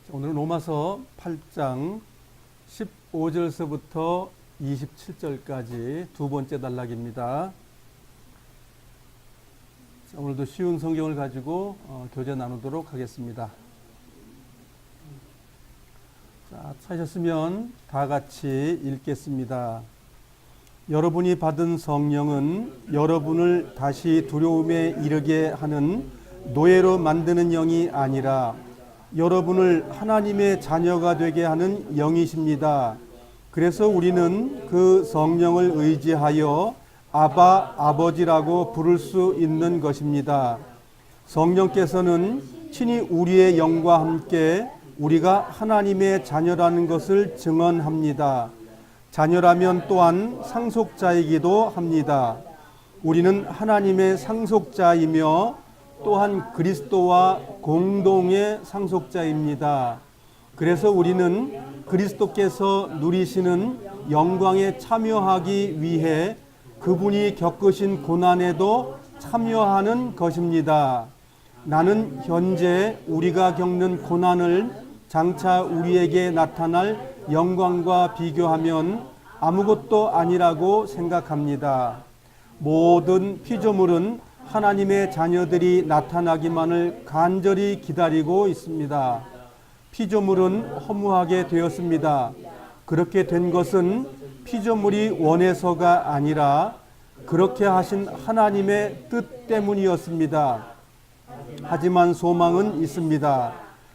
오늘은 로마서 8장 15절서부터 27절까지 두 번째 단락입니다. 오늘도 쉬운 성경을 가지고 교제 나누도록 하겠습니다. 자, 찾으셨으면 다 같이 읽겠습니다. 여러분이 받은 성령은 여러분을 다시 두려움에 이르게 하는 노예로 만드는 영이 아니라 여러분을 하나님의 자녀가 되게 하는 영이십니다. 그래서 우리는 그 성령을 의지하여 아바, 아버지라고 부를 수 있는 것입니다. 성령께서는 친히 우리의 영과 함께 우리가 하나님의 자녀라는 것을 증언합니다. 자녀라면 또한 상속자이기도 합니다. 우리는 하나님의 상속자이며 또한 그리스도와 공동의 상속자입니다. 그래서 우리는 그리스도께서 누리시는 영광에 참여하기 위해 그분이 겪으신 고난에도 참여하는 것입니다. 나는 현재 우리가 겪는 고난을 장차 우리에게 나타날 영광과 비교하면 아무것도 아니라고 생각합니다. 모든 피조물은 하나님의 자녀들이 나타나기만을 간절히 기다리고 있습니다. 피조물은 허무하게 되었습니다. 그렇게 된 것은 피조물이 원해서가 아니라 그렇게 하신 하나님의 뜻 때문이었습니다. 하지만 소망은 있습니다.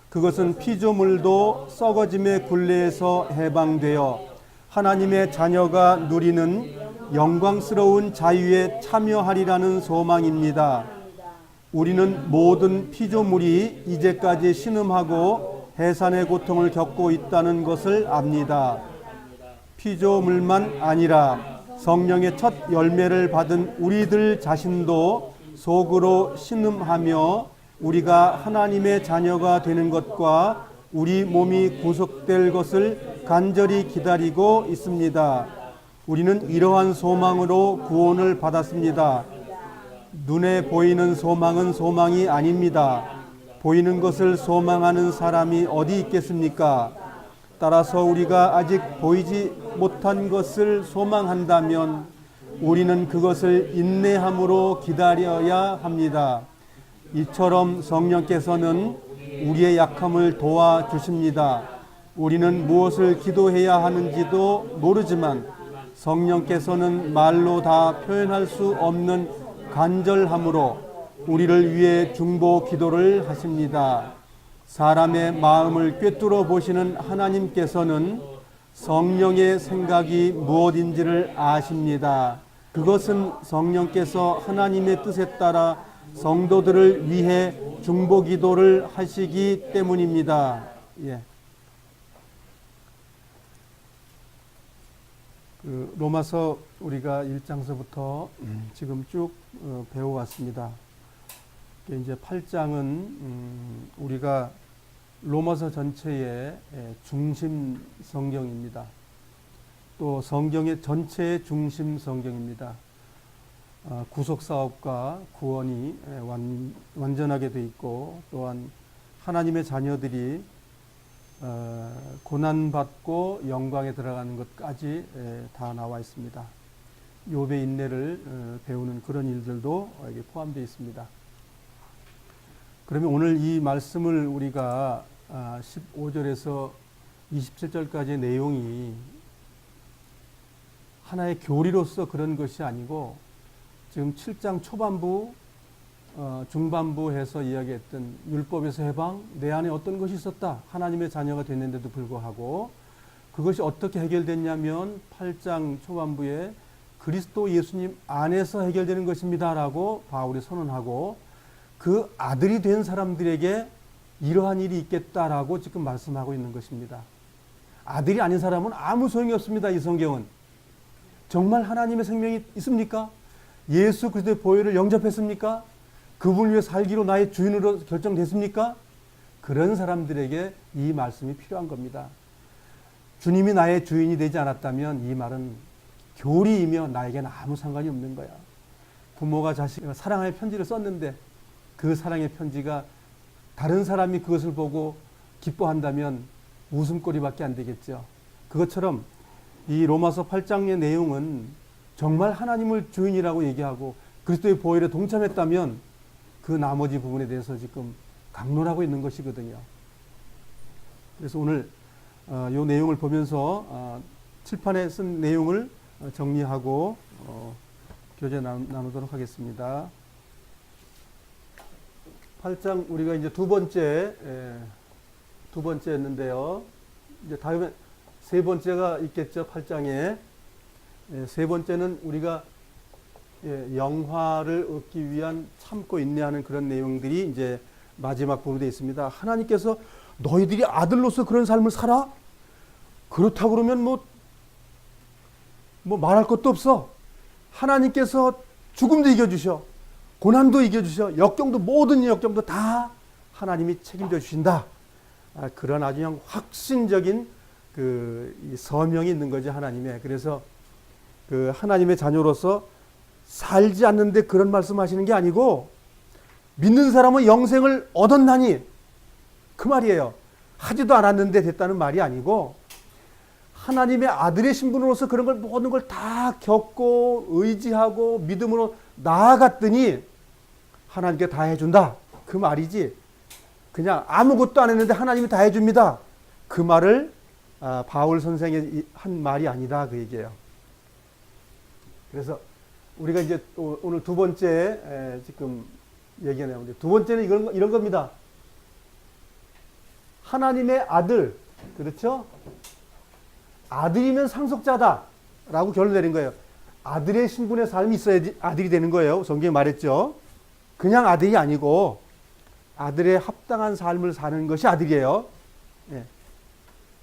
그것은 피조물도 썩어짐의 굴레에서 해방되어 하나님의 자녀가 누리는 영광스러운 자유에 참여하리라는 소망입니다. 우리는 모든 피조물이 이제까지 신음하고 해산의 고통을 겪고 있다는 것을 압니다. 피조물만 아니라 성령의 첫 열매를 받은 우리들 자신도 속으로 신음하며 우리가 하나님의 자녀가 되는 것과 우리 몸이 구속될 것을 간절히 기다리고 있습니다. 우리는 이러한 소망으로 구원을 받았습니다. 눈에 보이는 소망은 소망이 아닙니다. 보이는 것을 소망하는 사람이 어디 있겠습니까? 따라서 우리가 아직 보이지 못한 것을 소망한다면 우리는 그것을 인내함으로 기다려야 합니다. 이처럼 성령께서는 우리의 약함을 도와주십니다. 우리는 무엇을 기도해야 하는지도 모르지만 성령께서는 말로 다 표현할 수 없는 간절함으로 우리를 위해 중보 기도를 하십니다. 사람의 마음을 꿰뚫어 보시는 하나님께서는 성령의 생각이 무엇인지를 아십니다. 그것은 성령께서 하나님의 뜻에 따라 성도들을 위해 중보 기도를 하시기 때문입니다. 로마서 우리가 1장서부터 지금 쭉 배워왔습니다. 이제 8장은 우리가 로마서 전체의 중심 성경입니다. 또 성경의 전체의 중심 성경입니다. 구속 사업과 구원이 완전하게 돼 있고 또한 하나님의 자녀들이 고난받고 영광에 들어가는 것까지 다 나와 있습니다. 욥의 인내를 배우는 그런 일들도 여기 포함되어 있습니다. 그러면 오늘 이 말씀을 우리가 15절에서 27절까지의 내용이 하나의 교리로서 그런 것이 아니고 지금 7장 초반부 중반부에서 이야기했던 율법에서 해방, 내 안에 어떤 것이 있었다. 하나님의 자녀가 됐는데도 불구하고 그것이 어떻게 해결됐냐면 8장 초반부에 그리스도 예수님 안에서 해결되는 것입니다 라고 바울이 선언하고 그 아들이 된 사람들에게 이러한 일이 있겠다라고 지금 말씀하고 있는 것입니다. 아들이 아닌 사람은 아무 소용이 없습니다. 이 성경은. 정말 하나님의 생명이 있습니까? 예수 그리스도의 보혈을 영접했습니까? 그분을 위해 살기로 나의 주인으로 결정됐습니까? 그런 사람들에게 이 말씀이 필요한 겁니다. 주님이 나의 주인이 되지 않았다면 이 말은 교리이며 나에게는 아무 상관이 없는 거야. 부모가 자식을 사랑의 편지를 썼는데 그 사랑의 편지가 다른 사람이 그것을 보고 기뻐한다면 웃음거리밖에 안 되겠죠. 그것처럼 이 로마서 8장의 내용은 정말 하나님을 주인이라고 얘기하고 그리스도의 보혈에 동참했다면 그 나머지 부분에 대해서 지금 강론하고 있는 것이거든요. 그래서 오늘 이 내용을 보면서 칠판에 쓴 내용을 정리하고 교제 나누도록 하겠습니다. 8장 우리가 이제 두 번째였는데요. 이제 다음에 세 번째가 있겠죠. 8장에 세 번째는 우리가 영화를 얻기 위한 참고 인내하는 그런 내용들이 이제 마지막 부분에 되어 있습니다. 하나님께서 너희들이 아들로서 그런 삶을 살아? 그렇다고 그러면 뭐 말할 것도 없어. 하나님께서 죽음도 이겨주셔. 고난도 이겨주셔. 역경도 모든 역경도 다 하나님이 책임져 주신다. 그런 아주 그냥 확신적인 이 서명이 있는 거죠. 하나님의. 그래서 그 하나님의 자녀로서 살지 않는데 그런 말씀하시는 게 아니고 믿는 사람은 영생을 얻었나니 그 말이에요. 하지도 않았는데 됐다는 말이 아니고 하나님의 아들의 신분으로서 그런 걸 모든 걸 다 겪고 의지하고 믿음으로 나아갔더니 하나님께 다 해준다. 그 말이지. 그냥 아무것도 안 했는데 하나님이 다 해줍니다. 그 말을 바울 선생이 한 말이 아니다. 그 얘기예요. 그래서 우리가 이제 오늘 두 번째 지금 얘기하네요. 두 번째는 이런 겁니다. 하나님의 아들, 그렇죠? 아들이면 상속자다라고 결론 내린 거예요. 아들의 신분의 삶이 있어야지 아들이 되는 거예요. 성경에 말했죠. 그냥 아들이 아니고 아들의 합당한 삶을 사는 것이 아들이에요. 예.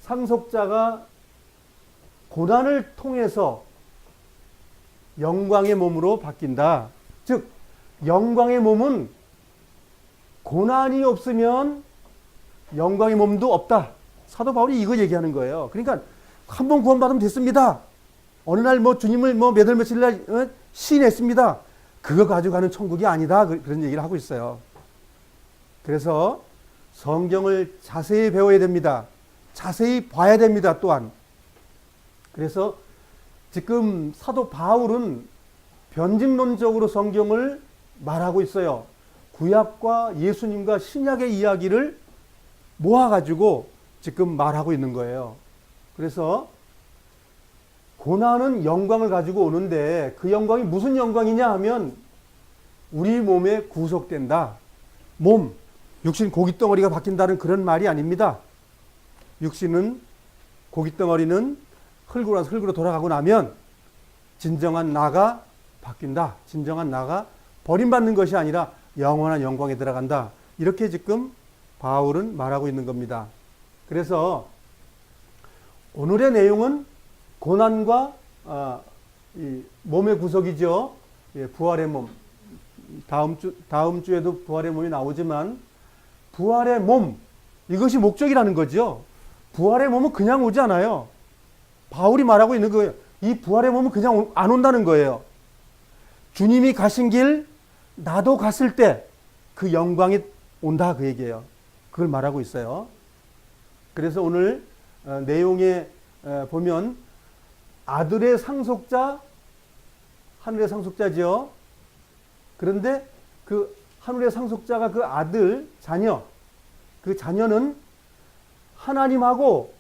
상속자가 고난을 통해서 영광의 몸으로 바뀐다. 즉 영광의 몸은 고난이 없으면 영광의 몸도 없다. 사도 바울이 이거 얘기하는 거예요. 그러니까 한 번 구원받으면 됐습니다. 어느 날 주님을 몇 월 며칠 날 시인했습니다. 그거 가지고 가는 천국이 아니다. 그런 얘기를 하고 있어요. 그래서 성경을 자세히 배워야 됩니다. 자세히 봐야 됩니다. 또한. 그래서 지금 사도 바울은 변증론적으로 성경을 말하고 있어요. 구약과 예수님과 신약의 이야기를 모아가지고 지금 말하고 있는 거예요. 그래서 고난은 영광을 가지고 오는데 그 영광이 무슨 영광이냐 하면 우리 몸에 구속된다. 몸, 육신 고깃덩어리가 바뀐다는 그런 말이 아닙니다. 육신은 고깃덩어리는 흙으로 돌아가고 나면 진정한 나가 바뀐다. 진정한 나가 버림받는 것이 아니라 영원한 영광에 들어간다. 이렇게 지금 바울은 말하고 있는 겁니다. 그래서 오늘의 내용은 고난과 이 몸의 구속이죠. 예, 부활의 몸. 다음 주에도 부활의 몸이 나오지만 부활의 몸 이것이 목적이라는 거죠. 부활의 몸은 그냥 오지 않아요. 바울이 말하고 있는 거예요. 이 부활의 몸은 그냥 안 온다는 거예요. 주님이 가신 길 나도 갔을 때 그 영광이 온다 그 얘기예요. 그걸 말하고 있어요. 그래서 오늘 내용에 보면 아들의 상속자, 하늘의 상속자죠. 그런데 그 하늘의 상속자가 그 아들, 자녀, 그 자녀는 하나님하고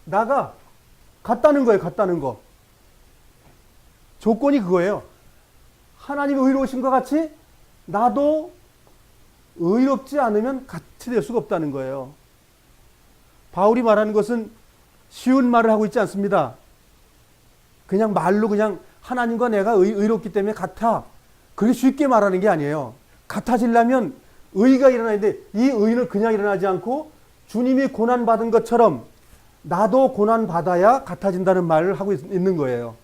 나가 같다는 거예요. 같다는 거. 조건이 그거예요. 하나님이 의로우신 것 같이 나도 의롭지 않으면 같이 될 수가 없다는 거예요. 바울이 말하는 것은 쉬운 말을 하고 있지 않습니다. 그냥 말로 그냥 하나님과 내가 의롭기 때문에 같아. 그렇게 쉽게 말하는 게 아니에요. 같아지려면 의가 일어나야 돼. 이 의는 그냥 일어나지 않고 주님이 고난받은 것처럼 나도 고난받아야 같아진다는 말을 하고 있는 거예요.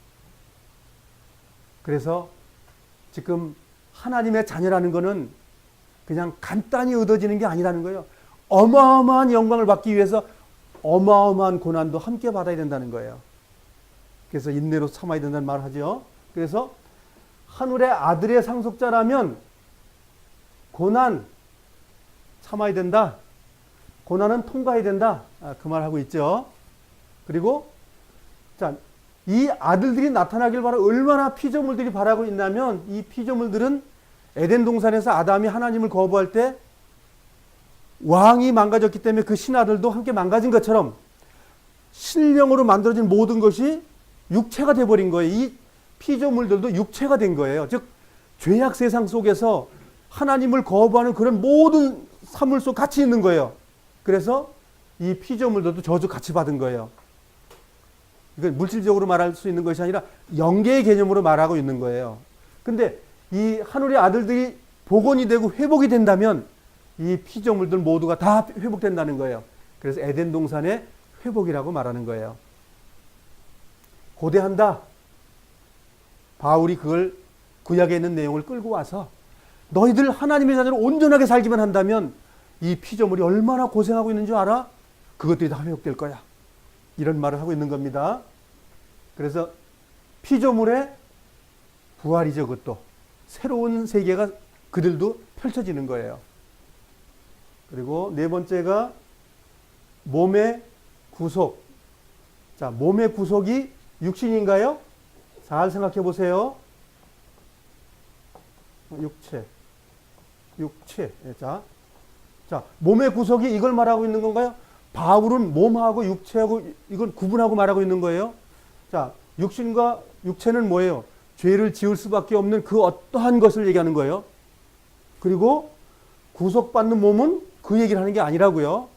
그래서 지금 하나님의 자녀라는 것은 그냥 간단히 얻어지는 게 아니라는 거예요. 어마어마한 영광을 받기 위해서 어마어마한 고난도 함께 받아야 된다는 거예요. 그래서 인내로 참아야 된다는 말을 하죠. 그래서 하늘의 아들의 상속자라면 고난 참아야 된다. 고난은 통과해야 된다. 그 말하고 있죠. 그리고 자, 이 아들들이 나타나길 바라 얼마나 피조물들이 바라고 있냐면 이 피조물들은 에덴 동산에서 아담이 하나님을 거부할 때 왕이 망가졌기 때문에 그 신하들도 함께 망가진 것처럼 신령으로 만들어진 모든 것이 육체가 돼버린 거예요. 이 피조물들도 육체가 된 거예요. 즉 죄악 세상 속에서 하나님을 거부하는 그런 모든 사물 속 같이 있는 거예요. 그래서 이 피조물들도 저주 같이 받은 거예요. 이건 물질적으로 말할 수 있는 것이 아니라 영계의 개념으로 말하고 있는 거예요. 근데 이 하늘의 아들들이 복원이 되고 회복이 된다면 이 피조물들 모두가 다 회복된다는 거예요. 그래서 에덴 동산의 회복이라고 말하는 거예요. 고대한다. 바울이 그걸 구약에 있는 내용을 끌고 와서 너희들 하나님의 자녀로 온전하게 살기만 한다면 이 피조물이 얼마나 고생하고 있는 줄 알아? 그것들이 다 회복될 거야. 이런 말을 하고 있는 겁니다. 그래서 피조물의 부활이죠. 그것도 새로운 세계가 그들도 펼쳐지는 거예요. 그리고 네 번째가 몸의 구속. 자, 몸의 구속이 육신인가요? 잘 생각해 보세요. 육체. 자, 몸의 구속이 이걸 말하고 있는 건가요? 바울은 몸하고 육체하고 이건 구분하고 말하고 있는 거예요. 자, 육신과 육체는 뭐예요? 죄를 지을 수밖에 없는 그 어떠한 것을 얘기하는 거예요. 그리고 구속받는 몸은 그 얘기를 하는 게 아니라고요.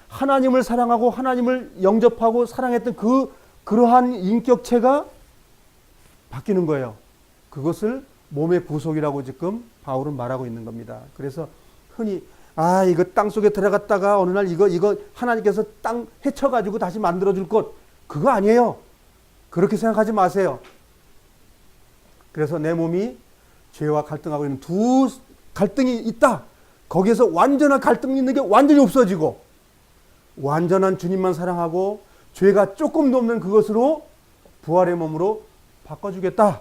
하나님을 사랑하고 하나님을 영접하고 사랑했던 그러한 인격체가 바뀌는 거예요. 그것을 몸의 구속이라고 지금 바울은 말하고 있는 겁니다. 그래서 흔히 이거 땅 속에 들어갔다가 어느 날 이거 하나님께서 땅 헤쳐가지고 다시 만들어줄 것 그거 아니에요. 그렇게 생각하지 마세요. 그래서 내 몸이 죄와 갈등하고 있는 두 갈등이 있다. 거기에서 완전한 갈등이 있는 게 완전히 없어지고 완전한 주님만 사랑하고 죄가 조금도 없는 그것으로 부활의 몸으로 바꿔주겠다.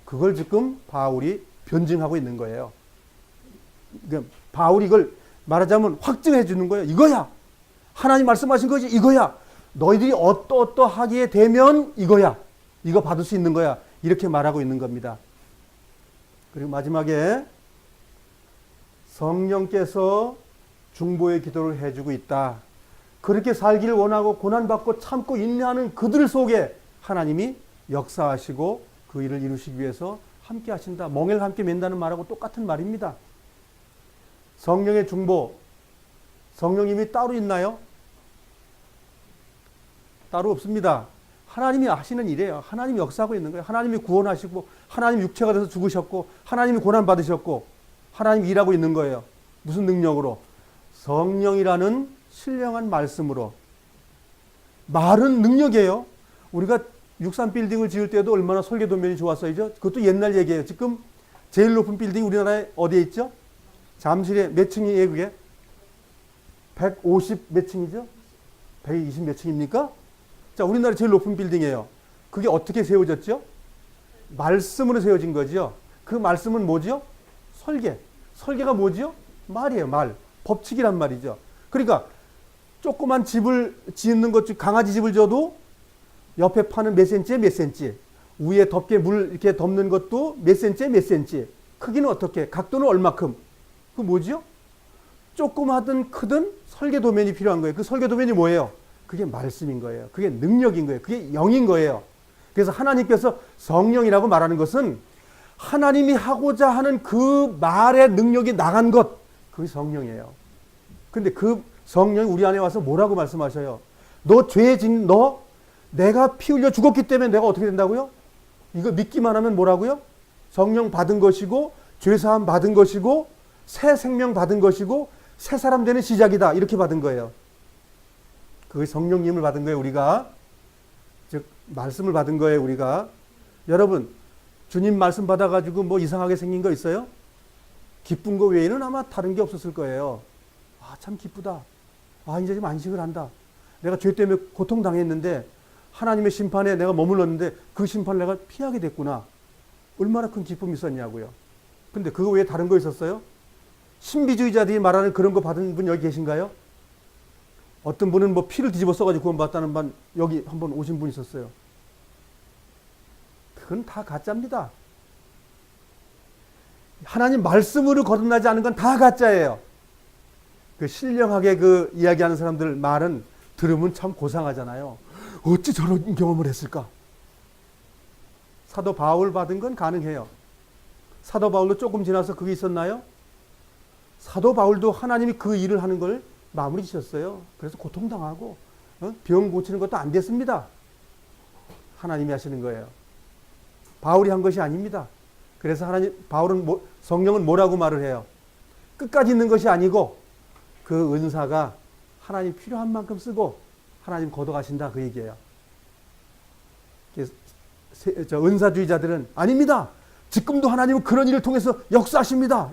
그걸 지금 바울이 변증하고 있는 거예요. 그러니까 바울이 이걸 말하자면 확증해 주는 거예요. 이거야. 하나님 말씀하신 것이 이거야. 너희들이 어떠하게 되면 이거야. 이거 받을 수 있는 거야. 이렇게 말하고 있는 겁니다. 그리고 마지막에 성령께서 중보의 기도를 해주고 있다. 그렇게 살기를 원하고 고난받고 참고 인내하는 그들 속에 하나님이 역사하시고 그 일을 이루시기 위해서 함께 하신다. 멍에를 함께 맨다는 말하고 똑같은 말입니다. 성령의 중보, 성령님이 따로 있나요? 따로 없습니다. 하나님이 하시는 일이에요. 하나님이 역사하고 있는 거예요. 하나님이 구원하시고 하나님이 육체가 돼서 죽으셨고 하나님이 고난받으셨고 하나님이 일하고 있는 거예요. 무슨 능력으로? 성령이라는 신령한 말씀으로. 말은 능력이에요. 우리가 63빌딩을 지을 때도 얼마나 설계 도면이 좋았어야죠. 그것도 옛날 얘기예요. 지금 제일 높은 빌딩이 우리나라에 어디에 있죠? 잠실에 몇 층이에요 그게? 150 몇 층이죠? 120 몇 층입니까? 자, 우리나라 제일 높은 빌딩이에요. 그게 어떻게 세워졌죠? 말씀으로 세워진 거죠. 그 말씀은 뭐죠? 설계. 설계가 뭐죠? 말이에요. 말. 법칙이란 말이죠. 그러니까 조그만 집을 짓는 것 중 강아지 집을 져도 옆에 파는 몇 센치에 몇 센치, 위에 덮개 물 이렇게 덮는 것도 몇 센치에 몇 센치, 크기는 어떻게, 각도는 얼마큼. 그 뭐죠? 조그마든 크든 설계 도면이 필요한 거예요. 그 설계 도면이 뭐예요? 그게 말씀인 거예요. 그게 능력인 거예요. 그게 영인 거예요. 그래서 하나님께서 성령이라고 말하는 것은 하나님이 하고자 하는 그 말의 능력이 나간 것, 그게 성령이에요. 근데 그 성령이 우리 안에 와서 뭐라고 말씀하셔요? 너 내가 피 흘려 죽었기 때문에 내가 어떻게 된다고요? 이거 믿기만 하면 뭐라고요? 성령 받은 것이고 죄사함 받은 것이고 새 생명 받은 것이고 새 사람 되는 시작이다. 이렇게 받은 거예요. 그게 성령님을 받은 거예요. 우리가. 즉 말씀을 받은 거예요. 우리가. 여러분 주님 말씀 받아가지고 뭐 이상하게 생긴 거 있어요? 기쁜 거 외에는 아마 다른 게 없었을 거예요. 참 기쁘다. 이제 좀 안식을 한다. 내가 죄 때문에 고통당했는데 하나님의 심판에 내가 머물렀는데 그 심판을 내가 피하게 됐구나. 얼마나 큰 기쁨이 있었냐고요. 근데 그거 외에 다른 거 있었어요? 신비주의자들이 말하는 그런 거 받은 분 여기 계신가요? 어떤 분은 뭐 피를 뒤집어 써가지고 구원받았다는 분 여기 한번 오신 분 있었어요. 그건 다 가짜입니다. 하나님 말씀으로 거듭나지 않은 건 다 가짜예요. 그 신령하게 그 이야기하는 사람들 말은 들으면 참 고상하잖아요. 어찌 저런 경험을 했을까? 사도 바울 받은 건 가능해요. 사도 바울도 조금 지나서 그게 있었나요? 사도 바울도 하나님이 그 일을 하는 걸 마무리 지셨어요. 그래서 고통당하고 병 고치는 것도 안 됐습니다. 하나님이 하시는 거예요. 바울이 한 것이 아닙니다. 그래서 바울은 성령은 뭐라고 말을 해요? 끝까지 있는 것이 아니고 그 은사가 하나님 필요한 만큼 쓰고 하나님 걷어가신다 그 얘기예요. 은사주의자들은 아닙니다. 지금도 하나님은 그런 일을 통해서 역사하십니다.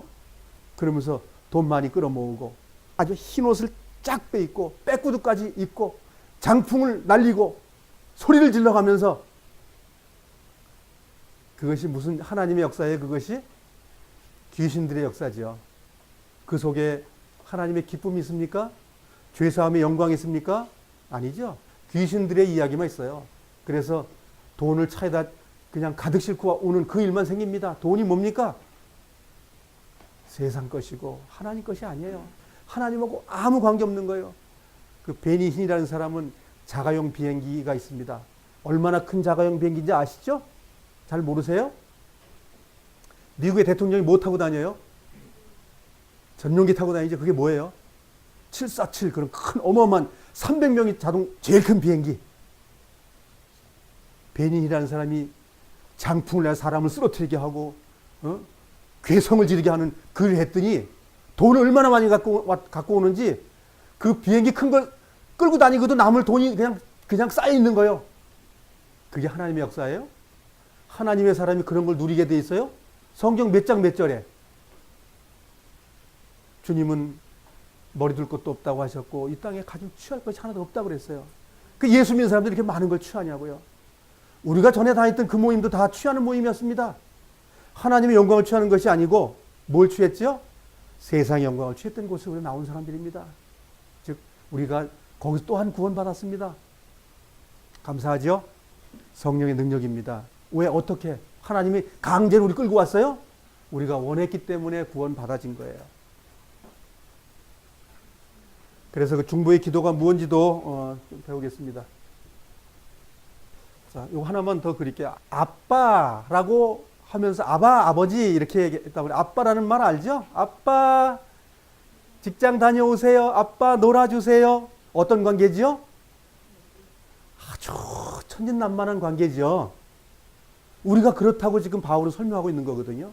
그러면서 돈 많이 끌어모으고 아주 흰 옷을 쫙 빼입고 빼구두까지 입고 장풍을 날리고 소리를 질러가면서 그것이 무슨 하나님의 역사예요? 그것이 귀신들의 역사죠. 그 속에 하나님의 기쁨이 있습니까? 죄사함의 영광이 있습니까? 아니죠. 귀신들의 이야기만 있어요. 그래서 돈을 차에다 그냥 가득 싣고 오는 그 일만 생깁니다. 돈이 뭡니까? 세상 것이고 하나님 것이 아니에요. 하나님하고 아무 관계없는 거예요. 그 베니힌이라는 사람은 자가용 비행기가 있습니다. 얼마나 큰 자가용 비행기인지 아시죠? 잘 모르세요? 미국의 대통령이 뭐 타고 다녀요? 전용기 타고 다니죠. 그게 뭐예요? 747 그런 큰 어마어마한 300명이 제일 큰 비행기. 베닌이라는 사람이 장풍을 내서 사람을 쓰러뜨리게 하고 괴성을 지르게 하는 그 일을 했더니 돈을 얼마나 많이 갖고 오는지 그 비행기 큰 걸 끌고 다니고도 남을 돈이 그냥 쌓여 있는 거예요. 그게 하나님의 역사예요? 하나님의 사람이 그런 걸 누리게 돼 있어요? 성경 몇 장 몇 절에 주님은 머리 둘 것도 없다고 하셨고 이 땅에 가지고 취할 것이 하나도 없다고 그랬어요. 그 예수 믿는 사람들이 이렇게 많은 걸 취하냐고요. 우리가 전에 다녔던 그 모임도 다 취하는 모임이었습니다. 하나님의 영광을 취하는 것이 아니고 뭘 취했죠? 세상의 영광을 취했던 곳으로 나온 사람들입니다. 즉 우리가 거기서 또한 구원받았습니다. 감사하죠? 성령의 능력입니다. 왜 어떻게 하나님이 강제로 우리 끌고 왔어요? 우리가 원했기 때문에 구원받아진 거예요. 그래서 그 중보의 기도가 무엇인지도 좀 배우겠습니다. 자, 이거 하나만 더 그릴게요. 아빠라고 하면서 아버지 이렇게 얘기했다고 그래요. 아빠라는 말 알죠? 아빠 직장 다녀오세요. 아빠 놀아주세요. 어떤 관계지요? 아주 천진난만한 관계죠. 우리가 그렇다고 지금 바울은 설명하고 있는 거거든요.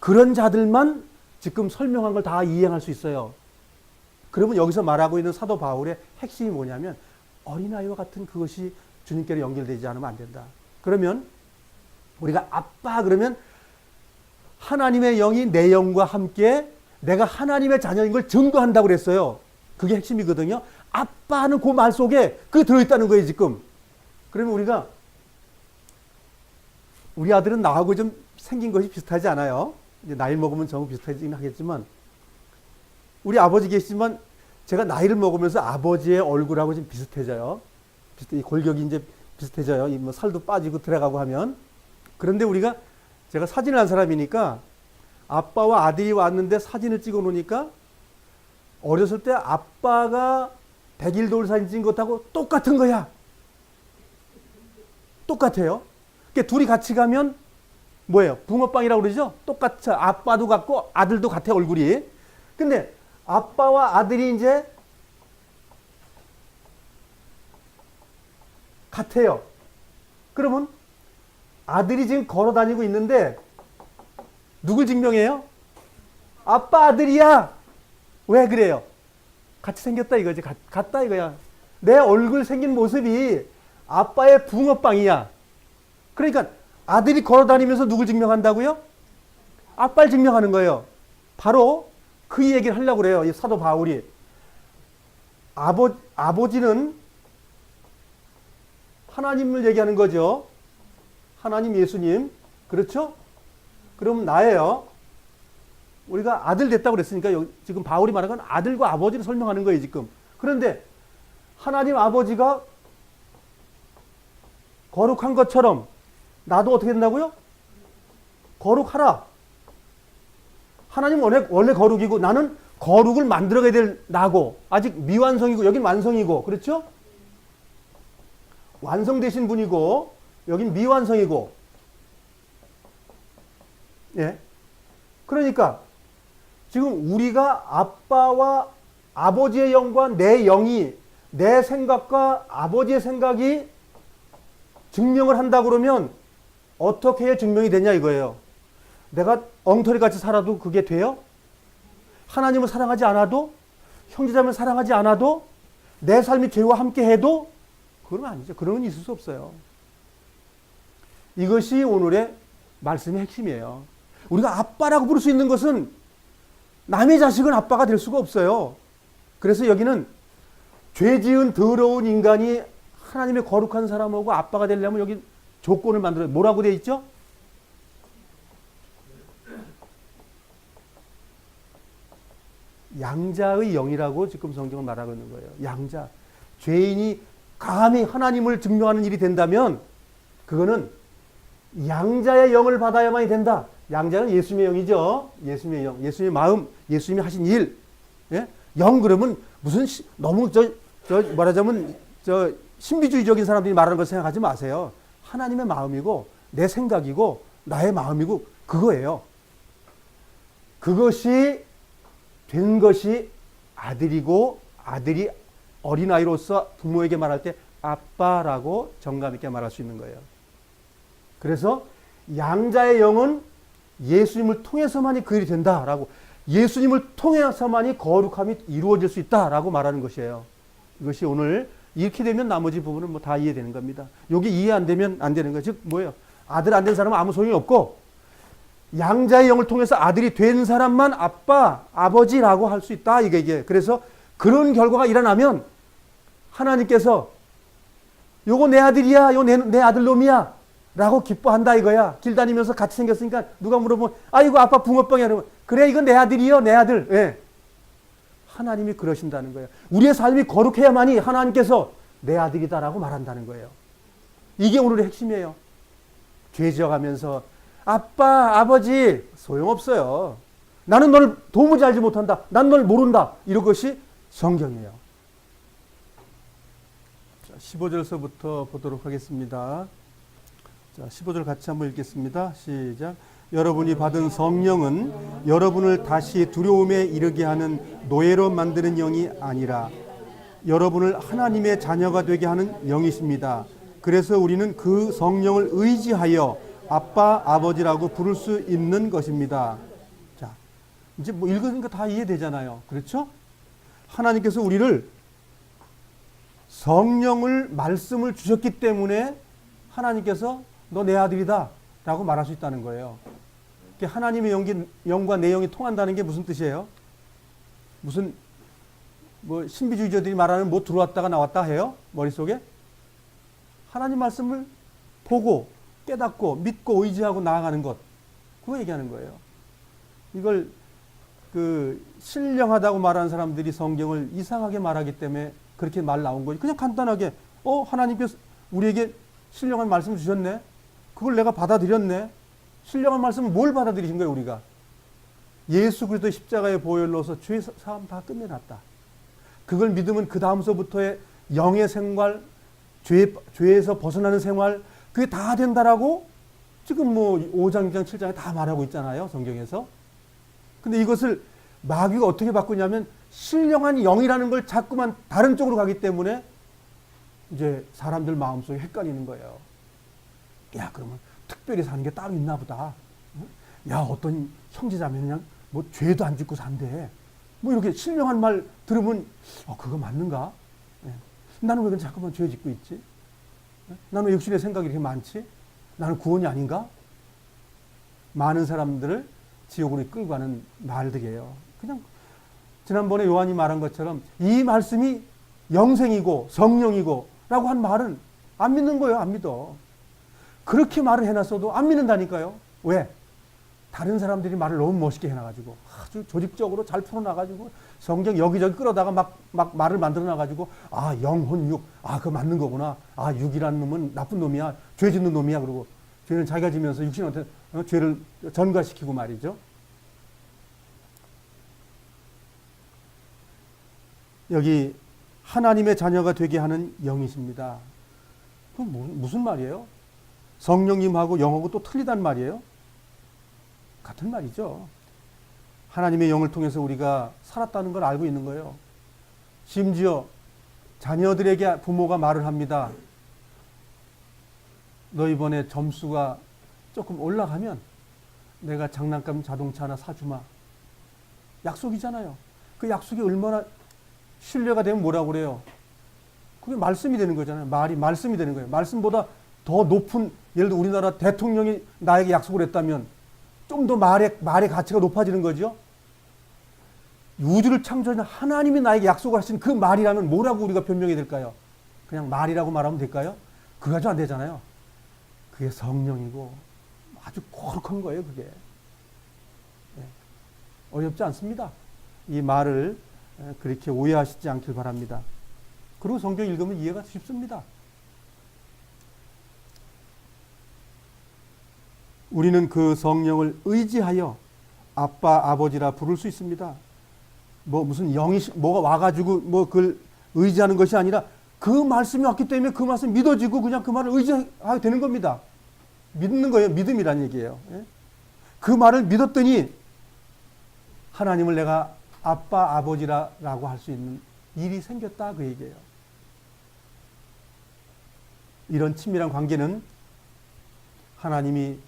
그런 자들만 지금 설명한 걸 다 이해할 수 있어요. 그러면 여기서 말하고 있는 사도 바울의 핵심이 뭐냐면 어린아이와 같은 그것이 주님께로 연결되지 않으면 안 된다. 그러면 우리가 아빠 그러면 하나님의 영이 내 영과 함께 내가 하나님의 자녀인 걸 증거한다고 그랬어요. 그게 핵심이거든요. 아빠는 그 말 속에 그게 들어있다는 거예요 지금. 그러면 우리 아들은 나하고 좀 생긴 것이 비슷하지 않아요? 이제 나이 먹으면 전부 비슷하긴 하겠지만 우리 아버지 계시지만 제가 나이를 먹으면서 아버지의 얼굴하고 좀 비슷해져요. 이 골격이 이제 비슷해져요. 이 뭐 살도 빠지고 들어가고 하면. 그런데 제가 사진을 한 사람이니까 아빠와 아들이 왔는데 사진을 찍어 놓으니까 어렸을 때 아빠가 100일 돌 사진 찍은 것하고 똑같은 거야. 똑같아요. 그러니까 둘이 같이 가면 뭐예요? 붕어빵이라고 그러죠? 똑같아. 아빠도 같고 아들도 같아 얼굴이. 근데 아빠와 아들이 이제 같아요. 그러면 아들이 지금 걸어 다니고 있는데 누굴 증명해요? 아빠 아들이야. 왜 그래요? 같이 생겼다 이거지. 같다 이거야. 내 얼굴 생긴 모습이 아빠의 붕어빵이야. 그러니까 아들이 걸어 다니면서 누굴 증명한다고요? 아빠를 증명하는 거예요. 바로 그 얘기를 하려고 그래요. 이 사도 바울이. 아버지는 하나님을 얘기하는 거죠. 하나님 예수님. 그렇죠? 그럼 나예요. 우리가 아들 됐다고 그랬으니까 지금 바울이 말한 건 아들과 아버지를 설명하는 거예요, 지금. 그런데 하나님 아버지가 거룩한 것처럼 나도 어떻게 된다고요? 거룩하라. 하나님은 원래 거룩이고 나는 거룩을 만들어가야 될 나고 아직 미완성이고 여긴 완성이고 그렇죠? 완성되신 분이고 여긴 미완성이고 예. 그러니까 지금 우리가 아빠와 아버지의 영과 내 영이 내 생각과 아버지의 생각이 증명을 한다 그러면 어떻게 해야 증명이 되냐 이거예요. 내가 엉터리같이 살아도 그게 돼요? 하나님을 사랑하지 않아도 형제자매를 사랑하지 않아도 내 삶이 죄와 함께 해도 그건 아니죠. 그런 건 있을 수 없어요. 이것이 오늘의 말씀의 핵심이에요. 우리가 아빠라고 부를 수 있는 것은 남의 자식은 아빠가 될 수가 없어요. 그래서 여기는 죄 지은 더러운 인간이 하나님의 거룩한 사람하고 아빠가 되려면 여기 조건을 만들어요. 뭐라고 되어 있죠? 양자의 영이라고 지금 성경은 말하고 있는 거예요. 양자. 죄인이 감히 하나님을 증명하는 일이 된다면 그거는 양자의 영을 받아야만이 된다. 양자는 예수님의 영이죠. 예수님의 영, 예수님의 마음, 예수님이 하신 일. 예? 영 그러면 무슨 너무 말하자면 신비주의적인 사람들이 말하는 걸 생각하지 마세요. 하나님의 마음이고 내 생각이고 나의 마음이고 그거예요. 그것이 된 것이 아들이고 아들이 어린아이로서 부모에게 말할 때 아빠라고 정감 있게 말할 수 있는 거예요. 그래서 양자의 영은 예수님을 통해서만이 그 일이 된다라고 예수님을 통해서만이 거룩함이 이루어질 수 있다라고 말하는 것이에요. 이것이 오늘 이렇게 되면 나머지 부분은 뭐 다 이해되는 겁니다. 여기 이해 안 되면 안 되는 거예요. 즉 뭐예요? 아들 안 된 사람은 아무 소용이 없고 양자의 영을 통해서 아들이 된 사람만 아빠, 아버지라고 할 수 있다. 이게 그래서 그런 결과가 일어나면 하나님께서 요거 내 아들이야, 요거 내 아들놈이야 라고 기뻐한다 이거야. 길 다니면서 같이 생겼으니까 누가 물어보면 아이고 아빠 붕어빵이야 그러면 그래 이건 내 아들이요 내 아들. 예. 하나님이 그러신다는 거예요. 우리의 삶이 거룩해야만이 하나님께서 내 아들이다라고 말한다는 거예요. 이게 오늘의 핵심이에요. 죄 지어가면서 아빠, 아버지 소용없어요. 나는 널 도무지 알지 못한다. 난 널 모른다. 이런 것이 성경이에요. 자, 15절서부터 보도록 하겠습니다. 자, 15절 같이 한번 읽겠습니다. 시작. 여러분이 받은 성령은 여러분을 다시 두려움에 이르게 하는 노예로 만드는 영이 아니라 여러분을 하나님의 자녀가 되게 하는 영이십니다. 그래서 우리는 그 성령을 의지하여 아빠, 아버지라고 부를 수 있는 것입니다. 자, 이제 뭐 읽으니까 다 이해되잖아요. 그렇죠? 하나님께서 우리를 성령을 말씀을 주셨기 때문에 하나님께서 너 내 아들이다 라고 말할 수 있다는 거예요. 하나님의 영과 내 영이 통한다는 게 무슨 뜻이에요? 무슨 뭐 신비주의자들이 말하는 뭐 들어왔다가 나왔다 해요? 머릿속에? 하나님 말씀을 보고 깨닫고 믿고 의지하고 나아가는 것, 그거 얘기하는 거예요. 이걸 신령하다고 말하는 사람들이 성경을 이상하게 말하기 때문에 그렇게 말 나온 거지. 그냥 간단하게 하나님께서 우리에게 신령한 말씀 주셨네. 그걸 내가 받아들였네. 신령한 말씀은 뭘 받아들이신 거예요, 우리가? 예수 그리스도의 십자가의 보혈로서 죄 사함 다 끝내놨다. 그걸 믿으면 그 다음서부터의 영의 생활, 죄에서 벗어나는 생활, 그게 다 된다라고 지금 뭐 5장, 6장, 7장에 다 말하고 있잖아요, 성경에서. 근데 이것을 마귀가 어떻게 바꾸냐면 신령한 영이라는 걸 자꾸만 다른 쪽으로 가기 때문에 이제 사람들 마음속에 헷갈리는 거예요. 야, 그러면 특별히 사는 게 따로 있나 보다. 야, 어떤 형제자매는 그냥 뭐 죄도 안 짓고 산대. 뭐 이렇게 신령한 말 들으면 그거 맞는가? 나는 왜 자꾸만 죄 짓고 있지? 나는 왜 육신의 생각이 이렇게 많지? 나는 구원이 아닌가? 많은 사람들을 지옥으로 끌고 가는 말들이에요. 그냥 지난번에 요한이 말한 것처럼 이 말씀이 영생이고 성령이고 라고 한 말은 안 믿는 거예요. 안 믿어. 그렇게 말을 해놨어도 안 믿는다니까요. 왜? 다른 사람들이 말을 너무 멋있게 해놔가지고 아주 조직적으로 잘 풀어놔가지고 성경 여기저기 끌어다가 막 말을 만들어놔가지고 영혼 육, 그거 맞는 거구나. 육이라는 놈은 나쁜 놈이야. 죄 짓는 놈이야. 그러고 죄는 자기가 지면서 육신한테 죄를 전가시키고 말이죠. 여기 하나님의 자녀가 되게 하는 영이십니다. 그건 무슨 말이에요? 성령님하고 영하고 또 틀리단 말이에요? 같은 말이죠. 하나님의 영을 통해서 우리가 살았다는 걸 알고 있는 거예요. 심지어 자녀들에게 부모가 말을 합니다. 너 이번에 점수가 조금 올라가면 내가 장난감 자동차 하나 사주마. 약속이잖아요. 그 약속이 얼마나 신뢰가 되면 뭐라고 그래요? 그게 말씀이 되는 거잖아요. 말씀이 되는 거예요. 말씀보다 더 높은, 예를 들어 우리나라 대통령이 나에게 약속을 했다면 좀 더 말의 가치가 높아지는 거죠. 우주를 창조하신 하나님이 나에게 약속을 하신 그 말이라면 뭐라고 우리가 변명해야 될까요? 그냥 말이라고 말하면 될까요? 그거 가지고 안 되잖아요. 그게 성령이고 아주 거룩한 거예요, 그게. 네. 어렵지 않습니다. 이 말을 그렇게 오해하시지 않길 바랍니다. 그리고 성경 읽으면 이해가 쉽습니다. 우리는 그 성령을 의지하여 아빠, 아버지라 부를 수 있습니다. 무슨 영이 뭐가 와가지고 그걸 의지하는 것이 아니라 그 말씀이 왔기 때문에 그 말씀 믿어지고 그냥 그 말을 의지하게 되는 겁니다. 믿는 거예요. 믿음이란 얘기예요. 그 말을 믿었더니 하나님을 내가 아빠, 아버지라고 할 수 있는 일이 생겼다 그 얘기예요. 이런 친밀한 관계는 하나님이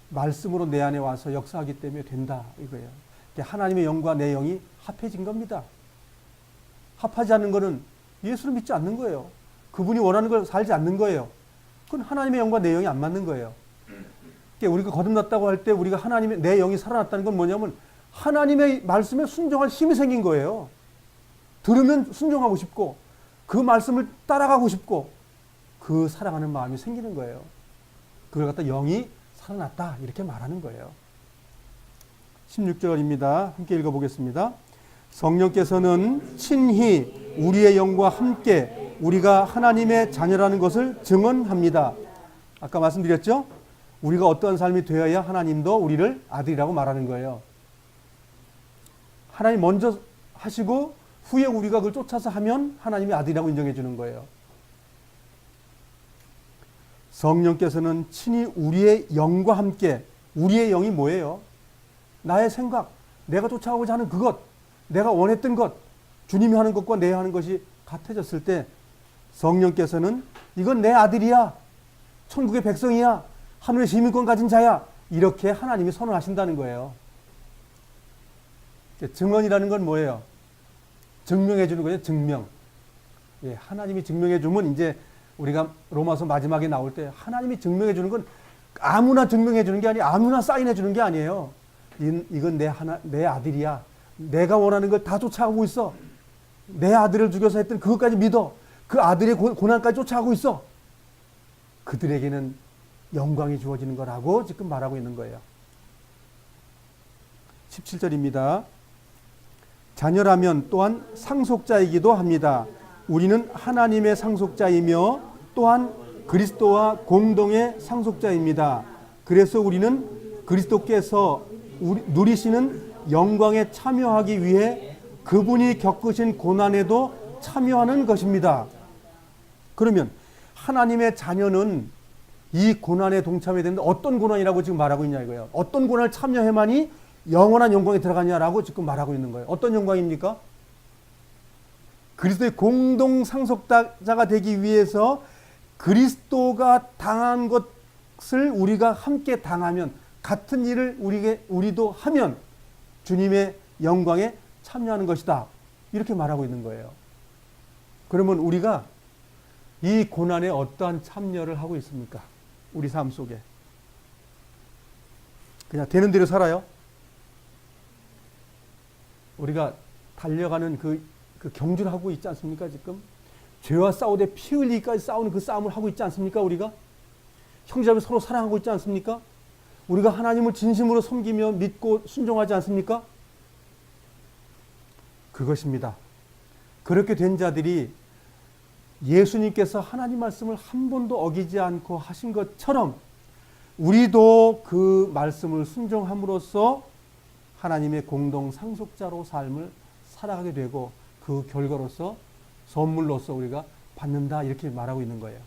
말씀으로 내 안에 와서 역사하기 때문에 된다 이거예요. 하나님의 영과 내 영이 합해진 겁니다. 합하지 않는 것은 예수를 믿지 않는 거예요. 그분이 원하는 걸 살지 않는 거예요. 그건 하나님의 영과 내 영이 안 맞는 거예요. 우리가 거듭났다고 할 때 우리가 하나님의 내 영이 살아났다는 건 뭐냐면 하나님의 말씀에 순종할 힘이 생긴 거예요. 들으면 순종하고 싶고 그 말씀을 따라가고 싶고 그 사랑하는 마음이 생기는 거예요. 그걸 갖다 영이 살아났다 이렇게 말하는 거예요. 16절입니다. 함께 읽어보겠습니다. 성령께서는 친히 우리의 영과 함께 우리가 하나님의 자녀라는 것을 증언합니다. 아까 말씀드렸죠? 우리가 어떠한 삶이 되어야 하나님도 우리를 아들이라고 말하는 거예요. 하나님 먼저 하시고 후에 우리가 그걸 쫓아서 하면 하나님이 아들이라고 인정해 주는 거예요. 성령께서는 친히 우리의 영과 함께, 우리의 영이 뭐예요? 나의 생각, 내가 쫓아가고자 하는 그것, 내가 원했던 것, 주님이 하는 것과 내가 하는 것이 같아졌을 때 성령께서는 이건 내 아들이야, 천국의 백성이야, 하늘의 시민권 가진 자야, 이렇게 하나님이 선언하신다는 거예요. 증언이라는 건 뭐예요? 증명해 주는 거예요. 증명. 하나님이 증명해 주면 이제 우리가 로마서 마지막에 나올 때 하나님이 증명해 주는 건 아무나 증명해 주는 게 아니에요. 아무나 사인해 주는 게 아니에요. 이건 내 아들이야. 내가 원하는 걸 다 쫓아가고 있어. 내 아들을 죽여서 했던 그것까지 믿어. 그 아들의 고난까지 쫓아가고 있어. 그들에게는 영광이 주어지는 거라고 지금 말하고 있는 거예요. 17절입니다. 자녀라면 또한 상속자이기도 합니다. 우리는 하나님의 상속자이며 또한 그리스도와 공동의 상속자입니다. 그래서 우리는 그리스도께서 누리시는 영광에 참여하기 위해 그분이 겪으신 고난에도 참여하는 것입니다. 그러면 하나님의 자녀는 이 고난에 동참해야 되는데 어떤 고난이라고 지금 말하고 있냐 이거예요. 어떤 고난을 참여해만이 영원한 영광에 들어가냐라고 지금 말하고 있는 거예요. 어떤 영광입니까? 그리스도의 공동 상속자가 되기 위해서 그리스도가 당한 것을 우리가 함께 당하면, 같은 일을 우리도 하면 주님의 영광에 참여하는 것이다. 이렇게 말하고 있는 거예요. 그러면 우리가 이 고난에 어떠한 참여를 하고 있습니까? 우리 삶 속에. 그냥 되는 대로 살아요? 우리가 달려가는 그 경주를 하고 있지 않습니까? 지금 죄와 싸우되 피 흘리기까지 싸우는 그 싸움을 하고 있지 않습니까? 우리가 형제자매 서로 사랑하고 있지 않습니까? 우리가 하나님을 진심으로 섬기며 믿고 순종하지 않습니까? 그것입니다. 그렇게 된 자들이 예수님께서 하나님 말씀을 한 번도 어기지 않고 하신 것처럼 우리도 그 말씀을 순종함으로써 하나님의 공동 상속자로 삶을 살아가게 되고 그 결과로서 선물로서 우리가 받는다 이렇게 말하고 있는 거예요.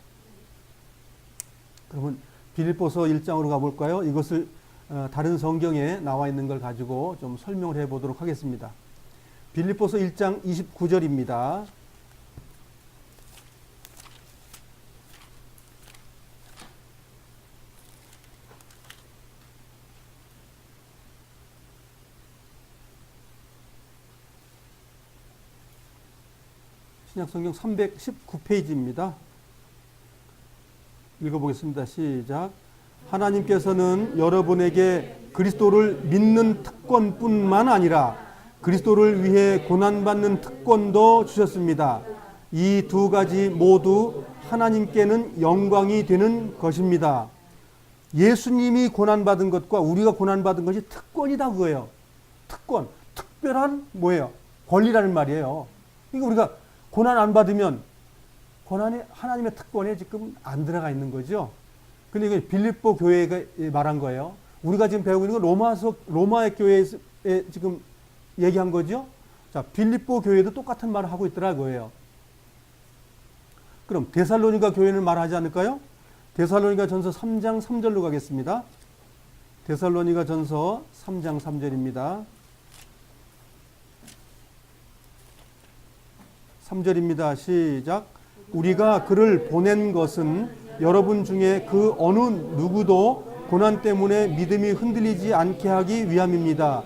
그러면 빌립보서 1장으로 가볼까요? 이것을 다른 성경에 나와 있는 걸 가지고 좀 설명을 해보도록 하겠습니다. 빌립보서 1장 29절입니다. 신약성경 319페이지입니다. 읽어보겠습니다. 시작. 하나님께서는 여러분에게 그리스도를 믿는 특권뿐만 아니라 그리스도를 위해 고난받는 특권도 주셨습니다. 이 두 가지 모두 하나님께는 영광이 되는 것입니다. 예수님이 고난받은 것과 우리가 고난받은 것이 특권이다 그거예요. 특권, 특별한 뭐예요? 권리라는 말이에요. 그러니까 우리가 고난 안 받으면 고난이 하나님의 특권에 지금 안 들어가 있는 거죠. 근데 이게 빌립보 교회가 말한 거예요. 우리가 지금 배우고 있는 건 로마의 교회에 지금 얘기한 거죠. 자, 빌립보 교회도 똑같은 말을 하고 있더라고요. 그럼 데살로니가 교회는 말하지 않을까요? 데살로니가 전서 3장 3절로 가겠습니다. 데살로니가 전서 3장 3절입니다. 3절입니다. 시작. 우리가 그를 보낸 것은 여러분 중에 그 어느 누구도 고난 때문에 믿음이 흔들리지 않게 하기 위함입니다.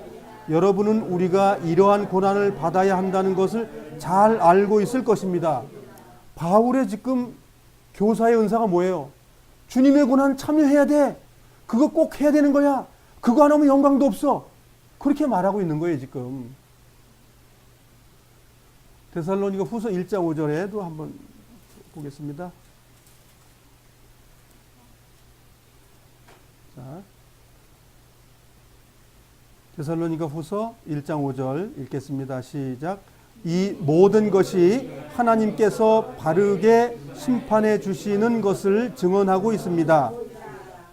여러분은 우리가 이러한 고난을 받아야 한다는 것을 잘 알고 있을 것입니다. 바울의 지금 교사의 은사가 뭐예요? 주님의 고난 참여해야 돼. 그거 꼭 해야 되는 거야. 그거 안 하면 영광도 없어. 그렇게 말하고 있는 거예요, 지금. 데살로니가 후서 1장 5절에도 한번 보겠습니다. 자, 데살로니가 후서 1장 5절 읽겠습니다. 시작. 이 모든 것이 하나님께서 바르게 심판해 주시는 것을 증언하고 있습니다.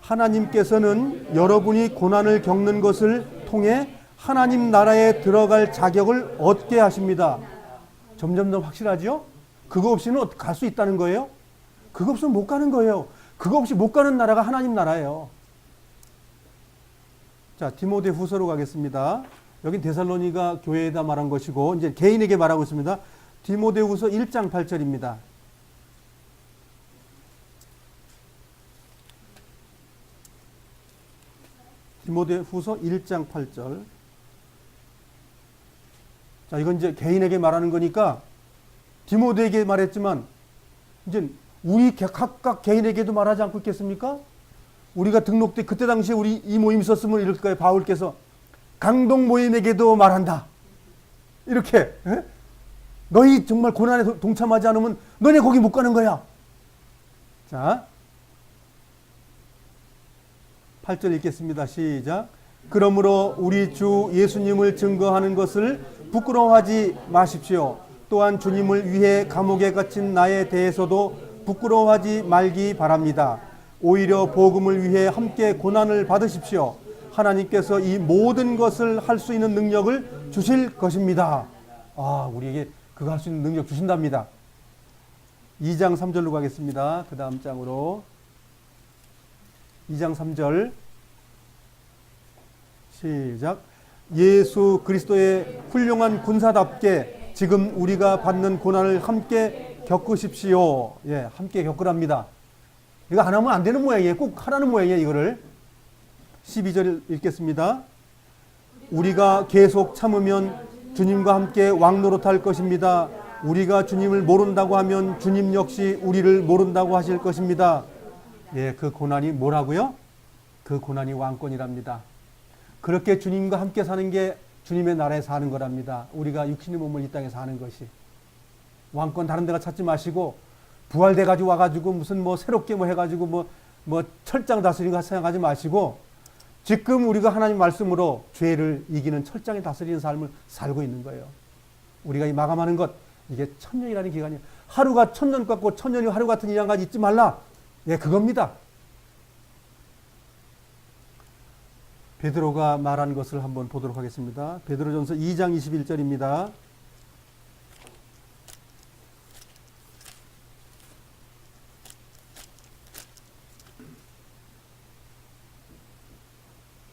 하나님께서는 여러분이 고난을 겪는 것을 통해 하나님 나라에 들어갈 자격을 얻게 하십니다. 점점 더 확실하죠? 그거 없이는 갈 수 있다는 거예요? 그거 없으면 못 가는 거예요. 그거 없이 못 가는 나라가 하나님 나라예요. 자, 디모데 후서로 가겠습니다. 여긴 데살로니가 교회에다 말한 것이고 이제 개인에게 말하고 있습니다. 디모데 후서 1장 8절입니다. 디모데 후서 1장 8절. 자, 이건 이제 개인에게 말하는 거니까 디모데에게 말했지만 이제 우리 각각 개인에게도 말하지 않고 있겠습니까? 우리가 등록 때 그때 당시에 우리 이 모임 있었으면 이럴 거예요. 바울께서 강동 모임에게도 말한다. 이렇게 에? 너희 정말 고난에 동참하지 않으면 너네 거기 못 가는 거야. 자, 8절 읽겠습니다. 시작. 그러므로 우리 주 예수님을 증거하는 것을 부끄러워하지 마십시오. 또한 주님을 위해 감옥에 갇힌 나에 대해서도 부끄러워하지 말기 바랍니다. 오히려 복음을 위해 함께 고난을 받으십시오. 하나님께서 이 모든 것을 할 수 있는 능력을 주실 것입니다. 우리에게 그거 할 수 있는 능력 주신답니다. 2장 3절로 가겠습니다. 그 다음 장으로 2장 3절 시작. 예수 그리스도의 훌륭한 군사답게 지금 우리가 받는 고난을 함께 겪으십시오. 예, 함께 겪으랍니다. 이거 안 하면 안 되는 모양이에요. 꼭 하라는 모양이에요, 이거를. 12절 읽겠습니다. 우리가 계속 참으면 주님과 함께 왕노릇할 것입니다. 우리가 주님을 모른다고 하면 주님 역시 우리를 모른다고 하실 것입니다. 예, 그 고난이 뭐라고요? 그 고난이 왕권이랍니다. 그렇게 주님과 함께 사는 게 주님의 나라에 사는 거랍니다. 우리가 육신의 몸을 이 땅에 사는 것이. 왕권 다른 데가 찾지 마시고 부활돼가지고 와가지고 무슨 뭐 새롭게 뭐 해가지고 뭐 철장 다스리는 거 생각하지 마시고 지금 우리가 하나님 말씀으로 죄를 이기는 철장에 다스리는 삶을 살고 있는 거예요. 우리가 이 마감하는 것, 이게 천년이라는 기간이에요. 하루가 천년 같고 천년이 하루 같은 이랑까지 잊지 말라. 예, 그겁니다. 베드로가 말한 것을 한번 보도록 하겠습니다. 베드로전서 2장 21절입니다.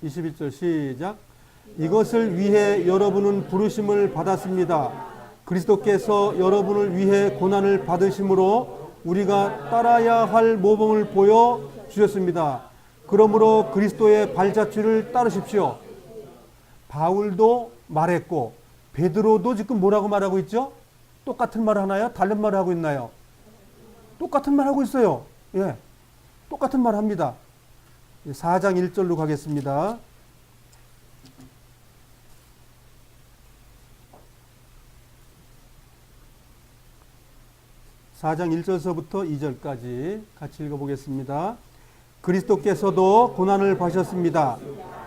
(21절) 시작. 이것을 위해 여러분은 부르심을 받았습니다. 그리스도께서 여러분을 위해 고난을 받으심으로 우리가 따라야 할 모범을 보여 주셨습니다. 그러므로 그리스도의 발자취를 따르십시오. 바울도 말했고 베드로도 지금 뭐라고 말하고 있죠? 똑같은 말을 하나요? 다른 말을 하고 있나요? 똑같은 말 하고 있어요. 예, 똑같은 말 합니다. 4장 1절로 가겠습니다. (4장 1절서부터 2절까지) 같이 읽어보겠습니다. 그리스도께서도 고난을 받으셨습니다.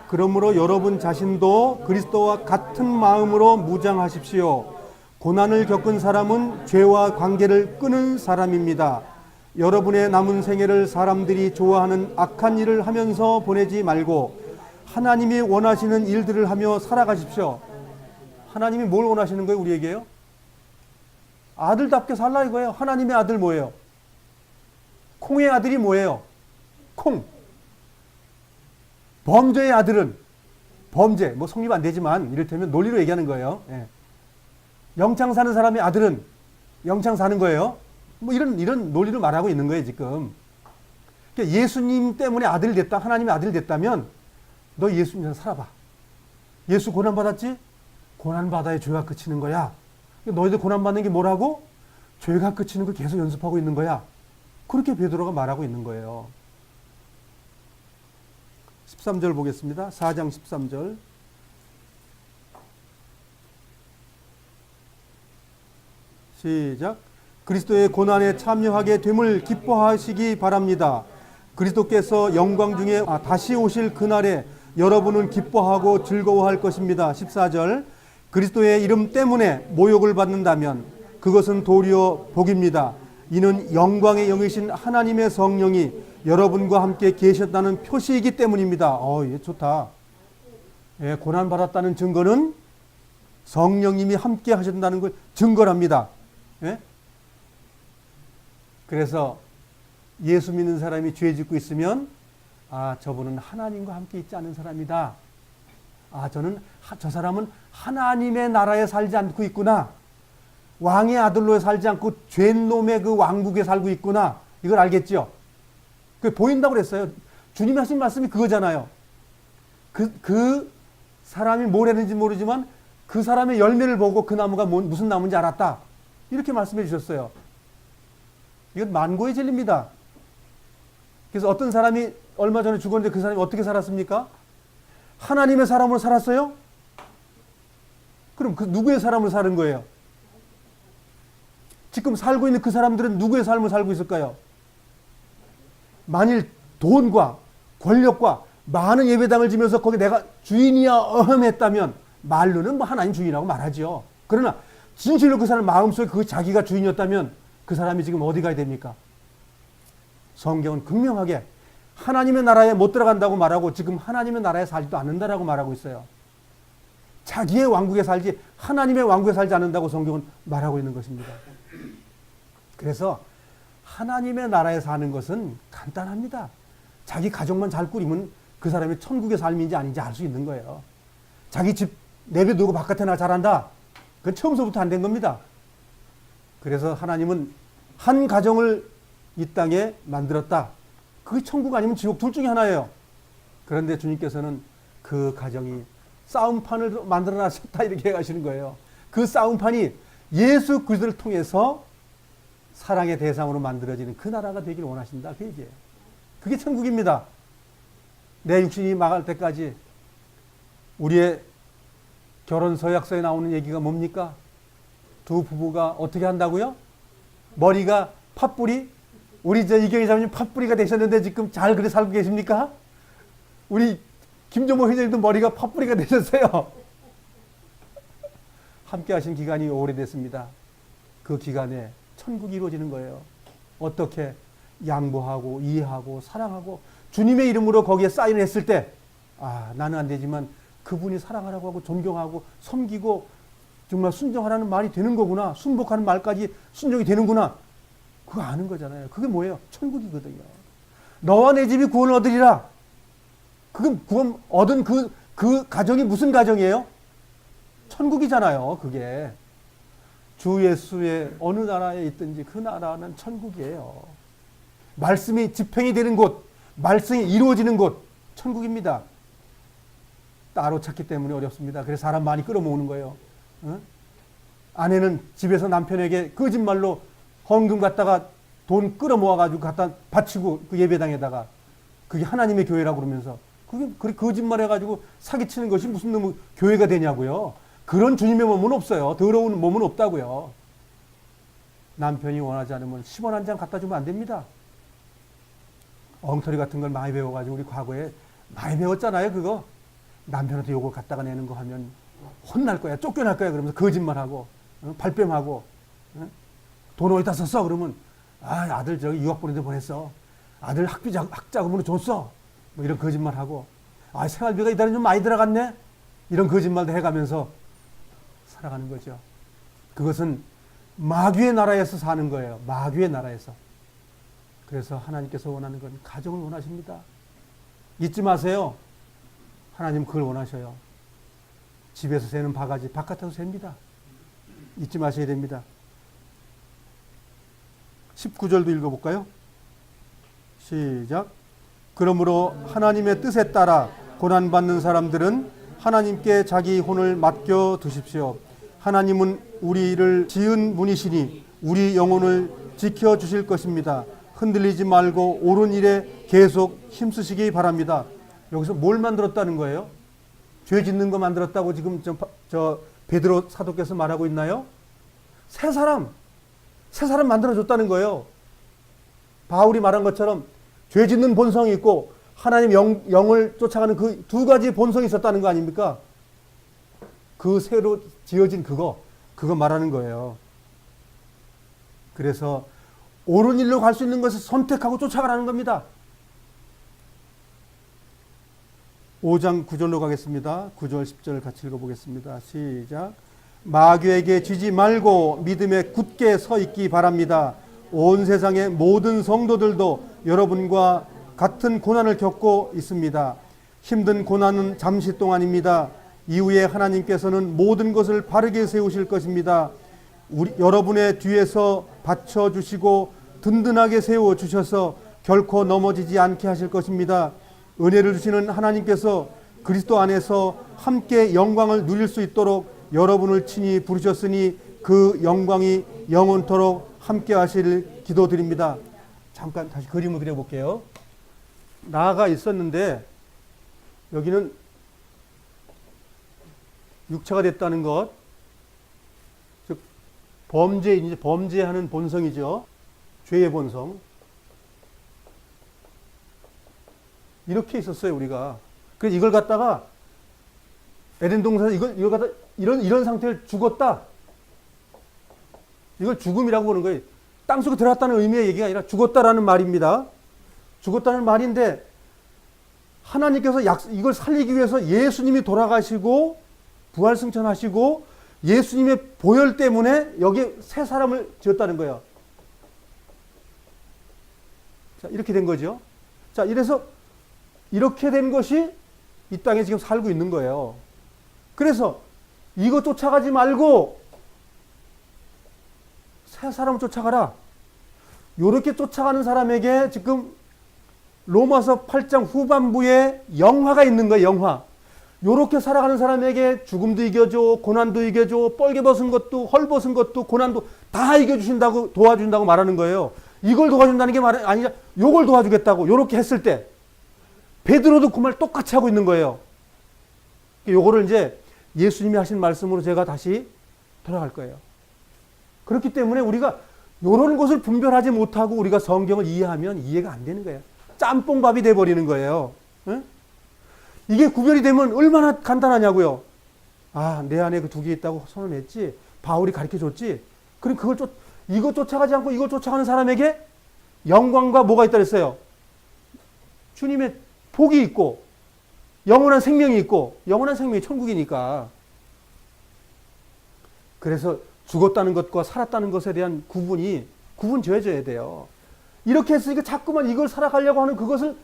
그러므로 여러분 자신도 그리스도와 같은 마음으로 무장하십시오. 고난을 겪은 사람은 죄와 관계를 끊은 사람입니다. 여러분의 남은 생애를 사람들이 좋아하는 악한 일을 하면서 보내지 말고 하나님이 원하시는 일들을 하며 살아가십시오. 하나님이 뭘 원하시는 거예요, 우리에게요? 아들답게 살라 이거예요. 하나님의 아들 뭐예요? 콩의 아들이 뭐예요? 콩. 범죄의 아들은 범죄, 뭐 성립 안 되지만 이를테면 논리로 얘기하는 거예요. 예. 영창 사는 사람의 아들은 영창 사는 거예요. 뭐 이런 논리를 말하고 있는 거예요, 지금. 그러니까 예수님 때문에 아들이 됐다, 하나님의 아들이 됐다면 너 예수님처럼 살아봐. 예수 고난받았지? 고난받아야 죄가 그치는 거야. 너희들 고난받는 게 뭐라고? 죄가 그치는 걸 계속 연습하고 있는 거야. 그렇게 베드로가 말하고 있는 거예요. 13절 보겠습니다. 4장 13절. 시작. 그리스도의 고난에 참여하게 됨을 기뻐하시기 바랍니다. 그리스도께서 영광 중에 다시 오실 그날에 여러분은 기뻐하고 즐거워할 것입니다. 14절. 그리스도의 이름 때문에 모욕을 받는다면 그것은 도리어 복입니다. 이는 영광의 영이신 하나님의 성령이 여러분과 함께 계셨다는 표시이기 때문입니다. 예, 좋다. 예, 고난받았다는 증거는 성령님이 함께 하신다는 걸 증거랍니다. 예? 그래서 예수 믿는 사람이 죄 짓고 있으면 저분은 하나님과 함께 있지 않은 사람이다. 저 사람은 하나님의 나라에 살지 않고 있구나. 왕의 아들로 살지 않고 죄놈의 그 왕국에 살고 있구나. 이걸 알겠죠? 그게 보인다고 그랬어요. 주님이 하신 말씀이 그거잖아요. 그 사람이 뭘 했는지 모르지만 그 사람의 열매를 보고 그 나무가 무슨 나무인지 알았다. 이렇게 말씀해 주셨어요. 이건 만고의 진리입니다. 그래서 어떤 사람이 얼마 전에 죽었는데 그 사람이 어떻게 살았습니까? 하나님의 사람으로 살았어요? 그럼 그 누구의 사람으로 사는 거예요? 지금 살고 있는 그 사람들은 누구의 삶을 살고 있을까요? 만일 돈과 권력과 많은 예배당을 지면서 거기 내가 주인이야 했다면 말로는 뭐 하나님 주인이라고 말하죠. 그러나 진실로 그 사람 마음속에 그 자기가 주인이었다면 그 사람이 지금 어디 가야 됩니까? 성경은 극명하게 하나님의 나라에 못 들어간다고 말하고 지금 하나님의 나라에 살지도 않는다라고 말하고 있어요. 자기의 왕국에 살지 하나님의 왕국에 살지 않는다고 성경은 말하고 있는 것입니다. 그래서 하나님의 나라에 사는 것은 간단합니다. 자기 가족만 잘 꾸리면 그 사람이 천국의 삶인지 아닌지 알 수 있는 거예요. 자기 집 내비두고 바깥에 나 잘한다. 그건 처음서부터 안 된 겁니다. 그래서 하나님은 한 가정을 이 땅에 만들었다. 그게 천국 아니면 지옥 둘 중에 하나예요. 그런데 주님께서는 그 가정이 싸움판을 만들어 놨었다 이렇게 하시는 거예요. 그 싸움판이 예수 그리스도를 통해서 사랑의 대상으로 만들어지는 그 나라가 되기를 원하신다. 그 얘기예요. 그게 천국입니다. 내 육신이 망할 때까지 우리의 결혼 서약서에 나오는 얘기가 뭡니까? 두 부부가 어떻게 한다고요? 머리가 팥뿌리? 우리 이경희 자매님 팥뿌리가 되셨는데 지금 잘 그래 살고 계십니까? 우리 김정모 회장님도 머리가 파뿌리가 되셨어요. 함께 하신 기간이 오래됐습니다. 그 기간에 천국이 이루어지는 거예요. 어떻게? 양보하고 이해하고 사랑하고 주님의 이름으로 거기에 사인을 했을 때 나는 안 되지만 그분이 사랑하라고 하고 존경하고 섬기고 정말 순종하라는 말이 되는 거구나. 순복하는 말까지 순종이 되는구나. 그거 아는 거잖아요. 그게 뭐예요? 천국이거든요. 너와 내 집이 구원을 얻으리라. 그건 구원 얻은 그 가정이 무슨 가정이에요? 천국이잖아요. 그게. 주 예수의 어느 나라에 있든지 그 나라는 천국이에요. 말씀이 집행이 되는 곳, 말씀이 이루어지는 곳, 천국입니다. 따로 찾기 때문에 어렵습니다. 그래서 사람 많이 끌어모으는 거예요. 아내는 집에서 남편에게 거짓말로 헌금 갖다가 돈 끌어모아가지고 갖다 바치고 그 예배당에다가 그게 하나님의 교회라고 그러면서 그게 거짓말해가지고 사기치는 것이 무슨 놈의 교회가 되냐고요. 그런 주님의 몸은 없어요. 더러운 몸은 없다고요. 남편이 원하지 않으면 10원 한 장 갖다 주면 안 됩니다. 엉터리 같은 걸 많이 배워가지고 우리 과거에 많이 배웠잖아요. 그거 남편한테 요거 갖다가 내는 거 하면 혼날 거야, 쫓겨날 거야 그러면서 거짓말하고 발뺌하고 돈 어디다 썼어? 그러면 아들 저기 유학 보내서 보냈어. 아들 학자금으로 줬어. 뭐 이런 거짓말하고 생활비가 이달에 좀 많이 들어갔네. 이런 거짓말도 해가면서 살아가는 거죠. 그것은 마귀의 나라에서 사는 거예요. 마귀의 나라에서. 그래서 하나님께서 원하는 건 가정을 원하십니다. 잊지 마세요. 하나님 그걸 원하셔요. 집에서 새는 바가지 바깥에서 셉니다. 잊지 마셔야 됩니다. 19절도 읽어볼까요? 시작. 그러므로 하나님의 뜻에 따라 고난받는 사람들은 하나님께 자기 혼을 맡겨 두십시오. 하나님은 우리를 지은 분이시니 우리 영혼을 지켜주실 것입니다. 흔들리지 말고 옳은 일에 계속 힘쓰시기 바랍니다. 여기서 뭘 만들었다는 거예요? 죄 짓는 거 만들었다고 지금 저 베드로 사도께서 말하고 있나요? 새 사람 만들어줬다는 거예요. 바울이 말한 것처럼 죄 짓는 본성이 있고 하나님 영을 쫓아가는 그 두 가지 본성이 있었다는 거 아닙니까? 그 새로 지어진 그거 말하는 거예요. 그래서 옳은 일로 갈 수 있는 것을 선택하고 쫓아가라는 겁니다. 5장 9절로 가겠습니다. 9절 10절 같이 읽어보겠습니다. 시작. 마귀에게 지지 말고 믿음에 굳게 서 있기 바랍니다. 온 세상의 모든 성도들도 여러분과 같은 고난을 겪고 있습니다. 힘든 고난은 잠시 동안입니다. 이후에 하나님께서는 모든 것을 바르게 세우실 것입니다. 여러분의 뒤에서 받쳐주시고 든든하게 세워주셔서 결코 넘어지지 않게 하실 것입니다. 은혜를 주시는 하나님께서 그리스도 안에서 함께 영광을 누릴 수 있도록 여러분을 친히 부르셨으니 그 영광이 영원토록 함께 하실 기도드립니다. 잠깐 다시 그림을 그려볼게요. 나가 있었는데 여기는 육체가 됐다는 것, 즉 범죄하는 본성이죠. 죄의 본성. 이렇게 있었어요, 우리가. 그래서 이걸 갖다가 에덴 동산에서 이걸 갖다 이런 상태를 죽었다. 이걸 죽음이라고 보는 거예요. 땅속에 들어갔다는 의미의 얘기가 아니라 죽었다라는 말입니다. 죽었다는 말인데 하나님께서 이걸 살리기 위해서 예수님이 돌아가시고 부활승천하시고 예수님의 보혈 때문에 여기에 새 사람을 지었다는 거예요. 자, 이렇게 된 거죠. 자, 이래서 이렇게 된 것이 이 땅에 지금 살고 있는 거예요. 그래서 이거 쫓아가지 말고 새 사람을 쫓아가라. 이렇게 쫓아가는 사람에게 지금 로마서 8장 후반부에 영화가 있는 거예요. 영화. 이렇게 살아가는 사람에게 죽음도 이겨줘, 고난도 이겨줘, 뻘개 벗은 것도, 헐 벗은 것도, 고난도 다 이겨주신다고, 도와준다고 말하는 거예요. 이걸 도와준다는 게 아니라 요걸 도와주겠다고 요렇게 했을 때 베드로도 그 말 똑같이 하고 있는 거예요. 요거를 이제 예수님이 하신 말씀으로 제가 다시 돌아갈 거예요. 그렇기 때문에 우리가 요런 것을 분별하지 못하고 우리가 성경을 이해하면 이해가 안 되는 거예요. 짬뽕밥이 돼버리는 거예요. 응? 이게 구별이 되면 얼마나 간단하냐고요. 아, 내 안에 그 두 개 있다고 선언했지. 바울이 가르쳐 줬지. 그럼 이거 쫓아가지 않고 이걸 쫓아가는 사람에게 영광과 뭐가 있다 그랬어요? 주님의 복이 있고 영원한 생명이 있고, 영원한 생명이 천국이니까. 그래서 죽었다는 것과 살았다는 것에 대한 구분 지어져야 돼요. 이렇게 했으니까 자꾸만 이걸 살아가려고 하는 그것을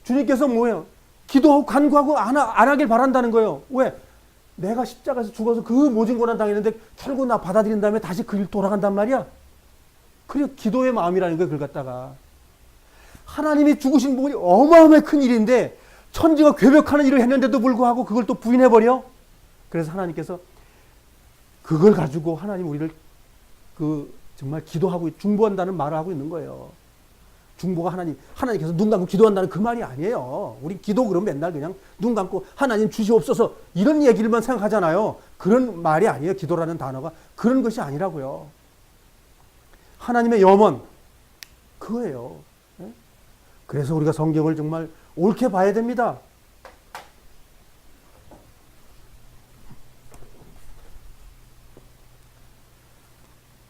주님께서 뭐예요? 기도하고 간구하고 안 하길 바란다는 거예요. 왜? 내가 십자가에서 죽어서 그 모진 고난 당했는데 결국 나 받아들인 다음에 다시 그 일 돌아간단 말이야. 그게 기도의 마음이라는 거예요. 그걸 갖다가 하나님이 죽으신 부분이 어마어마하게 큰 일인데 천지가 괴벽하는 일을 했는데도 불구하고 그걸 또 부인해버려. 그래서 하나님께서 그걸 가지고 하나님 우리를 정말 기도하고 중보한다는 말을 하고 있는 거예요. 중보가 하나님께서 눈 감고 기도한다는 그 말이 아니에요. 우리 기도 그러면 맨날 그냥 눈 감고 하나님 주시옵소서 이런 얘기를만 생각하잖아요. 그런 말이 아니에요. 기도라는 단어가 그런 것이 아니라고요. 하나님의 염원 그거예요. 그래서 우리가 성경을 정말 옳게 봐야 됩니다.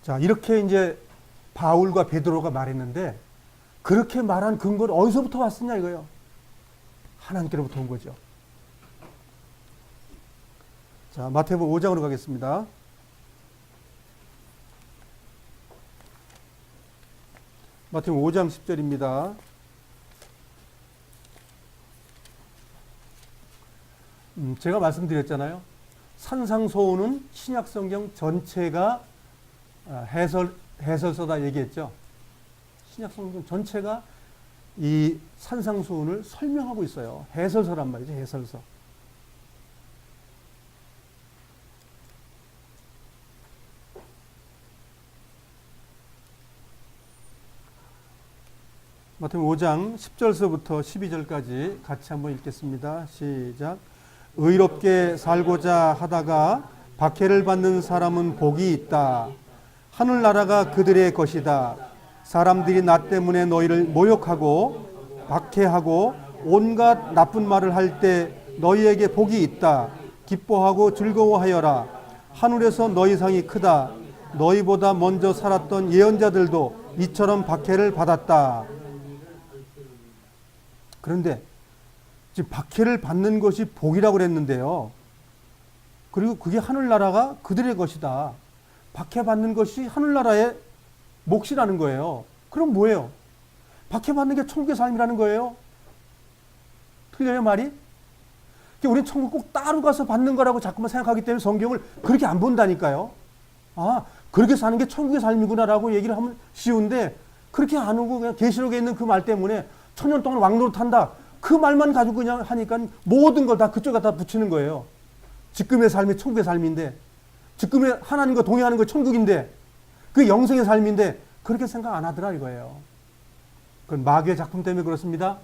자, 이렇게 이제 바울과 베드로가 말했는데 그렇게 말한 근거는 어디서부터 왔느냐 이거예요. 하나님께로부터 온 거죠. 자, 마태복음 5장으로 가겠습니다. 마태복음 5장 10절입니다. 제가 말씀드렸잖아요. 산상소훈은 신약성경 전체가 해설서다 얘기했죠. 신약성경 전체가 이 산상수훈을 설명하고 있어요. 해설서란 말이죠. 해설서. 마태복음 5장 10절서부터 12절까지 같이 한번 읽겠습니다. 시작. 의롭게 살고자 하다가 박해를 받는 사람은 복이 있다. 하늘나라가 그들의 것이다. 사람들이 나 때문에 너희를 모욕하고 박해하고 온갖 나쁜 말을 할 때 너희에게 복이 있다. 기뻐하고 즐거워하여라. 하늘에서 너희 상이 크다. 너희보다 먼저 살았던 예언자들도 이처럼 박해를 받았다. 그런데 지금 박해를 받는 것이 복이라고 그랬는데요. 그리고 그게 하늘나라가 그들의 것이다. 박해받는 것이 하늘나라의 몫이라는 거예요. 그럼 뭐예요? 박해받는 게 천국의 삶이라는 거예요. 틀려요, 말이? 우리는 천국 꼭 따로 가서 받는 거라고 자꾸만 생각하기 때문에 성경을 그렇게 안 본다니까요. 아, 그렇게 사는 게 천국의 삶이구나라고 얘기를 하면 쉬운데 그렇게 안 하고 그냥 계시록에 있는 그 말 때문에 천년 동안 왕노릇한다. 그 말만 가지고 그냥 하니까 모든 걸 다 그쪽에 다 붙이는 거예요. 지금의 삶이 천국의 삶인데, 지금의 하나님과 동행하는 거 천국인데, 그 영생의 삶인데 그렇게 생각 안 하더라 이거예요. 그건 마귀의 작품 때문에 그렇습니다.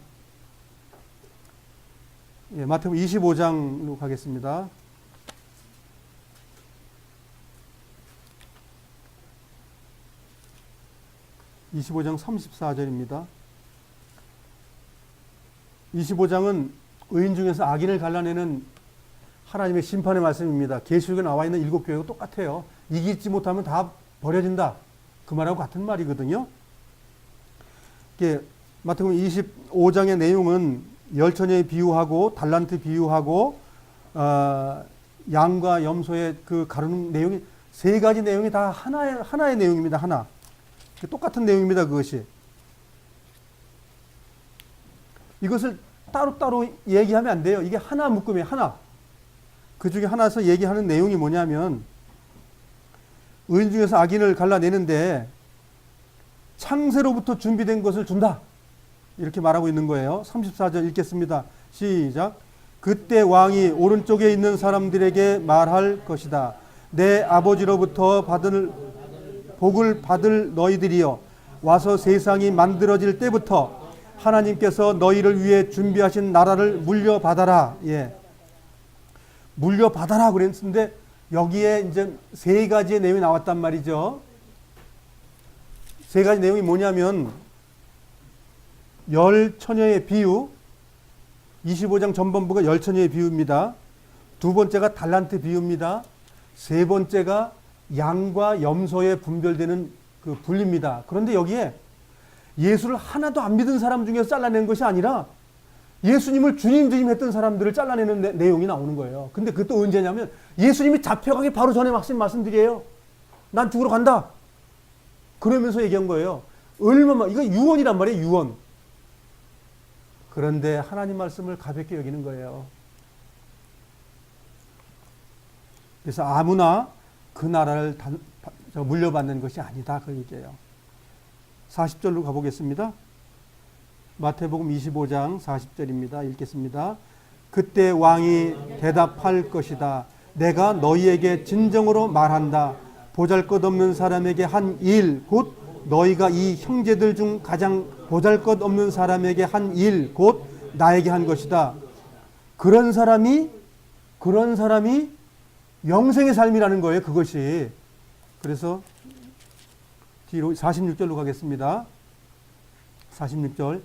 예, 마태복음 25장로 가겠습니다. (25장) 34절입니다. 25장은 의인 중에서 악인을 갈라내는 하나님의 심판의 말씀입니다. 계시록에 나와 있는 7교회가 똑같아요. 이기지 못하면 다 버려진다. 그 말하고 같은 말이거든요. 마태복음 25장의 내용은 열처녀의 비유하고 달란트 비유하고 양과 염소의 그 가르는 내용이 세 가지 내용이 다 하나의 내용입니다. 하나. 똑같은 내용입니다. 그것이. 이것을 따로따로 얘기하면 안 돼요. 이게 하나 묶음이에요. 하나. 그 중에 하나에서 얘기하는 내용이 뭐냐면 의인 중에서 악인을 갈라내는데 창세로부터 준비된 것을 준다. 이렇게 말하고 있는 거예요. 34절 읽겠습니다. 시작. 그때 왕이 오른쪽에 있는 사람들에게 말할 것이다. 내 아버지로부터 복을 받을 너희들이여 와서 세상이 만들어질 때부터 하나님께서 너희를 위해 준비하신 나라를 물려받아라. 예. 물려받아라 그랬는데 여기에 이제 세 가지의 내용이 나왔단 말이죠. 세 가지 내용이 뭐냐면 열 처녀의 비유, 25장 전반부가 열처녀의 비유입니다. 두 번째가 달란트 비유입니다. 세 번째가 양과 염소에 분별되는 그 분리입니다. 그런데 여기에 예수를 하나도 안 믿은 사람 중에서 잘라낸 것이 아니라 예수님을 주님 했던 사람들을 잘라내는 내용이 나오는 거예요. 근데 그것도 언제냐면 예수님이 잡혀가기 바로 전에 말씀드려요. 난 죽으러 간다. 그러면서 얘기한 거예요. 얼마나, 이거 유언이란 말이에요, 유언. 그런데 하나님 말씀을 가볍게 여기는 거예요. 그래서 아무나 그 나라를 물려받는 것이 아니다. 그 얘기예요. 40절로 가보겠습니다. 마태복음 25장 40절입니다. 읽겠습니다. 그때 왕이 대답할 것이다. 내가 너희에게 진정으로 말한다. 보잘것없는 사람에게 한 일, 곧 너희가 이 형제들 중 가장 보잘것없는 사람에게 한 일, 곧 나에게 한 것이다. 그런 사람이 영생의 삶이라는 거예요. 그것이. 그래서 뒤로 46절로 가겠습니다. 46절.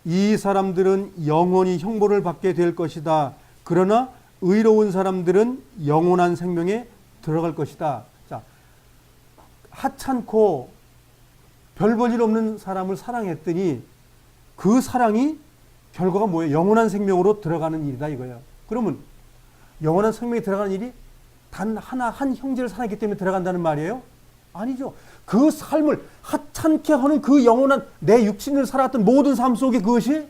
이 사람들은 영원히 형벌을 받게 될 것이다. 그러나 의로운 사람들은 영원한 생명에 들어갈 것이다. 자, 하찮고 별 볼 일 없는 사람을 사랑했더니 그 사랑이 결과가 뭐예요? 영원한 생명으로 들어가는 일이다 이거예요. 그러면 영원한 생명에 들어가는 일이 단 하나 한 형제를 사랑했기 때문에 들어간다는 말이에요? 아니죠. 그 삶을 하찮게 하는 그 영원한 내 육신을 살았던 모든 삶 속에 그것이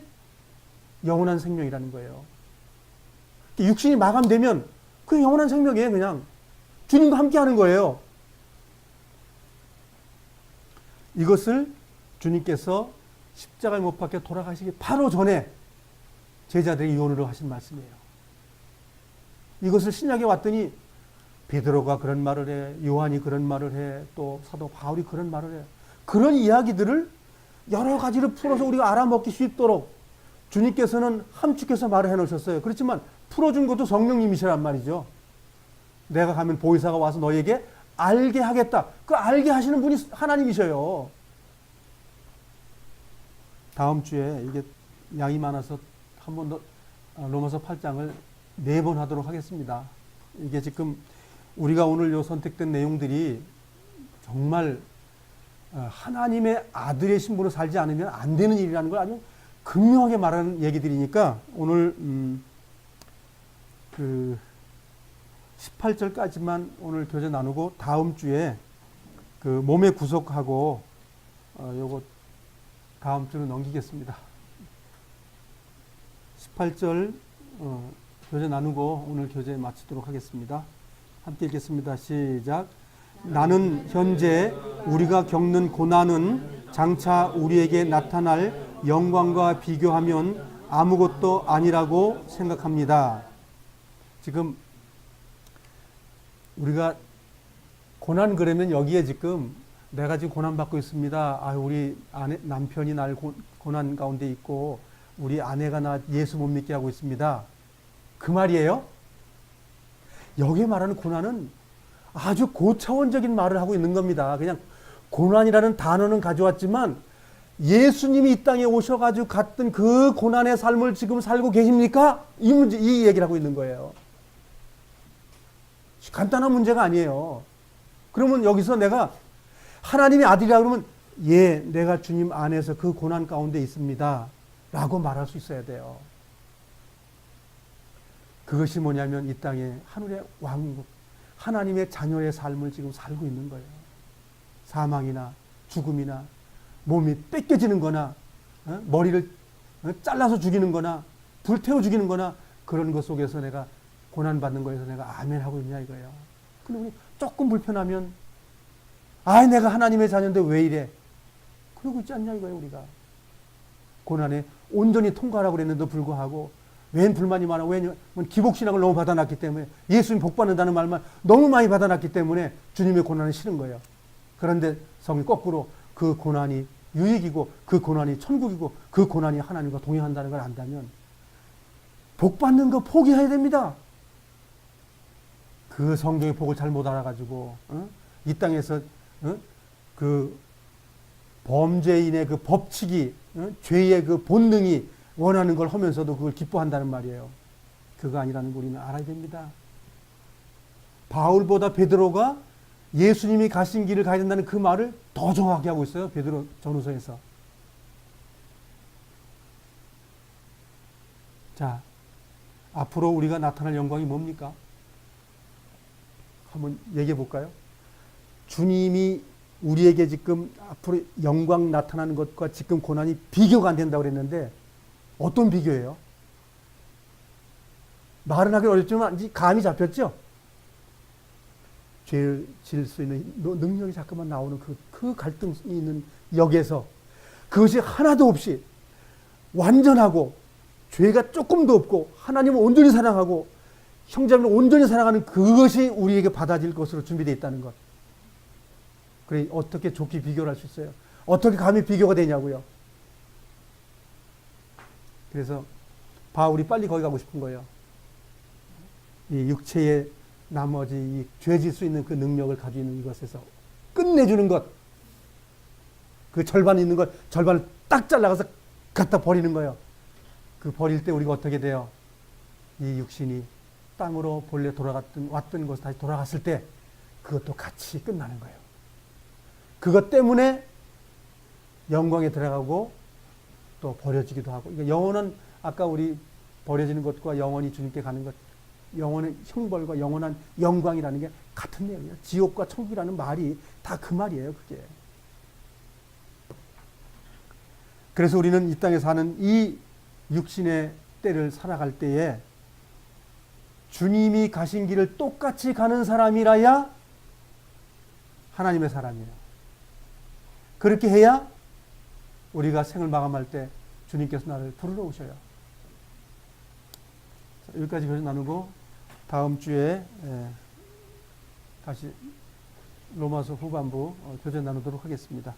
영원한 생명이라는 거예요. 육신이 마감되면 그 영원한 생명이에요. 그냥 주님과 함께 하는 거예요. 이것을 주님께서 십자가에 못 박혀 돌아가시기 바로 전에 제자들에게 유언으로 하신 말씀이에요. 이것을 신약에 왔더니 베드로가 그런 말을 해, 요한이 그런 말을 해, 또 사도 바울이 그런 말을 해. 그런 이야기들을 여러 가지로 풀어서 우리가 알아먹기 쉽도록 주님께서는 함축해서 말을 해놓으셨어요. 그렇지만 풀어준 것도 성령님이시란 말이죠. 내가 가면 보혜사가 와서 너에게 알게 하겠다. 그 알게 하시는 분이 하나님이셔요. 다음 주에 이게 양이 많아서 한 번 더 로마서 8장을 4번 하도록 하겠습니다. 이게 지금 우리가 오늘 요 선택된 내용들이 정말 하나님의 아들의 신분으로 살지 않으면 안 되는 일이라는 걸 아주 극명하게 말하는 얘기들이니까 오늘 그 18절까지만 오늘 교제 나누고 다음 주에 그 몸의 구속하고 요거 다음 주로 넘기겠습니다. 18절 교제 나누고 오늘 교제 마치도록 하겠습니다. 함께 읽겠습니다. 시작. 나는 현재 우리가 겪는 고난은 장차 우리에게 나타날 영광과 비교하면 아무것도 아니라고 생각합니다. 지금 우리가 고난 그러면 여기에 지금 내가 지금 고난받고 있습니다. 아, 우리 남편이 날 고난 가운데 있고 우리 아내가 나 예수 못 믿게 하고 있습니다. 그 말이에요? 여기에 말하는 고난은 아주 고차원적인 말을 하고 있는 겁니다. 그냥 고난이라는 단어는 가져왔지만 예수님이 이 땅에 오셔가지고 갔던 그 고난의 삶을 지금 살고 계십니까? 이 얘기를 하고 있는 거예요. 간단한 문제가 아니에요. 그러면 여기서 내가 하나님의 아들이라 그러면 예, 내가 주님 안에서 그 고난 가운데 있습니다. 라고 말할 수 있어야 돼요. 그것이 뭐냐면 이 땅에 하늘의 왕국, 하나님의 자녀의 삶을 지금 살고 있는 거예요. 사망이나 죽음이나 몸이 뺏겨지는 거나 머리를 잘라서 죽이는 거나 불태워 죽이는 거나 그런 것 속에서 내가 고난받는 거에서 내가 아멘 하고 있냐 이거예요. 근데 우리 조금 불편하면 아, 내가 하나님의 자녀인데 왜 이래? 그러고 있지 않냐 이거예요. 우리가 고난에 온전히 통과하라고 그랬는데도 불구하고 웬 불만이 많아? 왜냐면 기복신앙을 너무 받아놨기 때문에 예수님 복받는다는 말만 너무 많이 받아놨기 때문에 주님의 고난은 싫은 거예요. 그런데 성이 거꾸로 그 고난이 유익이고 그 고난이 천국이고 그 고난이 하나님과 동행한다는 걸 안다면 복받는 거 포기해야 됩니다. 그 성경의 복을 잘못 알아가지고 이 땅에서 그 범죄인의 그 법칙이 죄의 그 본능이 원하는 걸 하면서도 그걸 기뻐한다는 말이에요. 그거 아니라는 거 우리는 알아야 됩니다. 바울보다 베드로가 예수님이 가신 길을 가야 된다는 그 말을 더 정확하게 하고 있어요. 베드로 전후서에서. 자, 앞으로 우리가 나타날 영광이 뭡니까? 한번 얘기해 볼까요? 주님이 우리에게 지금 앞으로 영광 나타나는 것과 지금 고난이 비교가 안 된다고 그랬는데 어떤 비교예요? 말은 하기 어렵지만 감이 잡혔죠? 죄를 지을 수 있는 능력이 자꾸만 나오는 그 갈등이 있는 역에서 그것이 하나도 없이 완전하고 죄가 조금도 없고 하나님을 온전히 사랑하고 형제를 온전히 사랑하는 그것이 우리에게 받아질 것으로 준비되어 있다는 것. 그래 어떻게 좋게 비교를 할 수 있어요? 어떻게 감히 비교가 되냐고요. 그래서 바울이 빨리 거기 가고 싶은 거예요. 이 육체의 나머지 이 죄질 수 있는 그 능력을 가지고 있는 이것에서 끝내주는 것. 그 절반 있는 것 절반을 딱 잘라가서 갖다 버리는 거예요. 그 버릴 때 우리가 어떻게 돼요? 이 육신이 땅으로 본래 왔던 곳에 다시 돌아갔을 때 그것도 같이 끝나는 거예요. 그것 때문에 영광에 들어가고 또 버려지기도 하고. 그러니까 영원한 아까 우리 버려지는 것과 영원히 주님께 가는 것, 영원의 형벌과 영원한 영광이라는 게 같은 내용이에요. 지옥과 천국이라는 말이 다 그 말이에요. 그게. 그래서 우리는 이 땅에 사는 이 육신의 때를 살아갈 때에 주님이 가신 길을 똑같이 가는 사람이라야 하나님의 사람이에요. 그렇게 해야 우리가 생을 마감할 때 주님께서 나를 부르러 오셔요. 자, 여기까지 교제 나누고 다음 주에 다시 로마서 후반부 교제 나누도록 하겠습니다.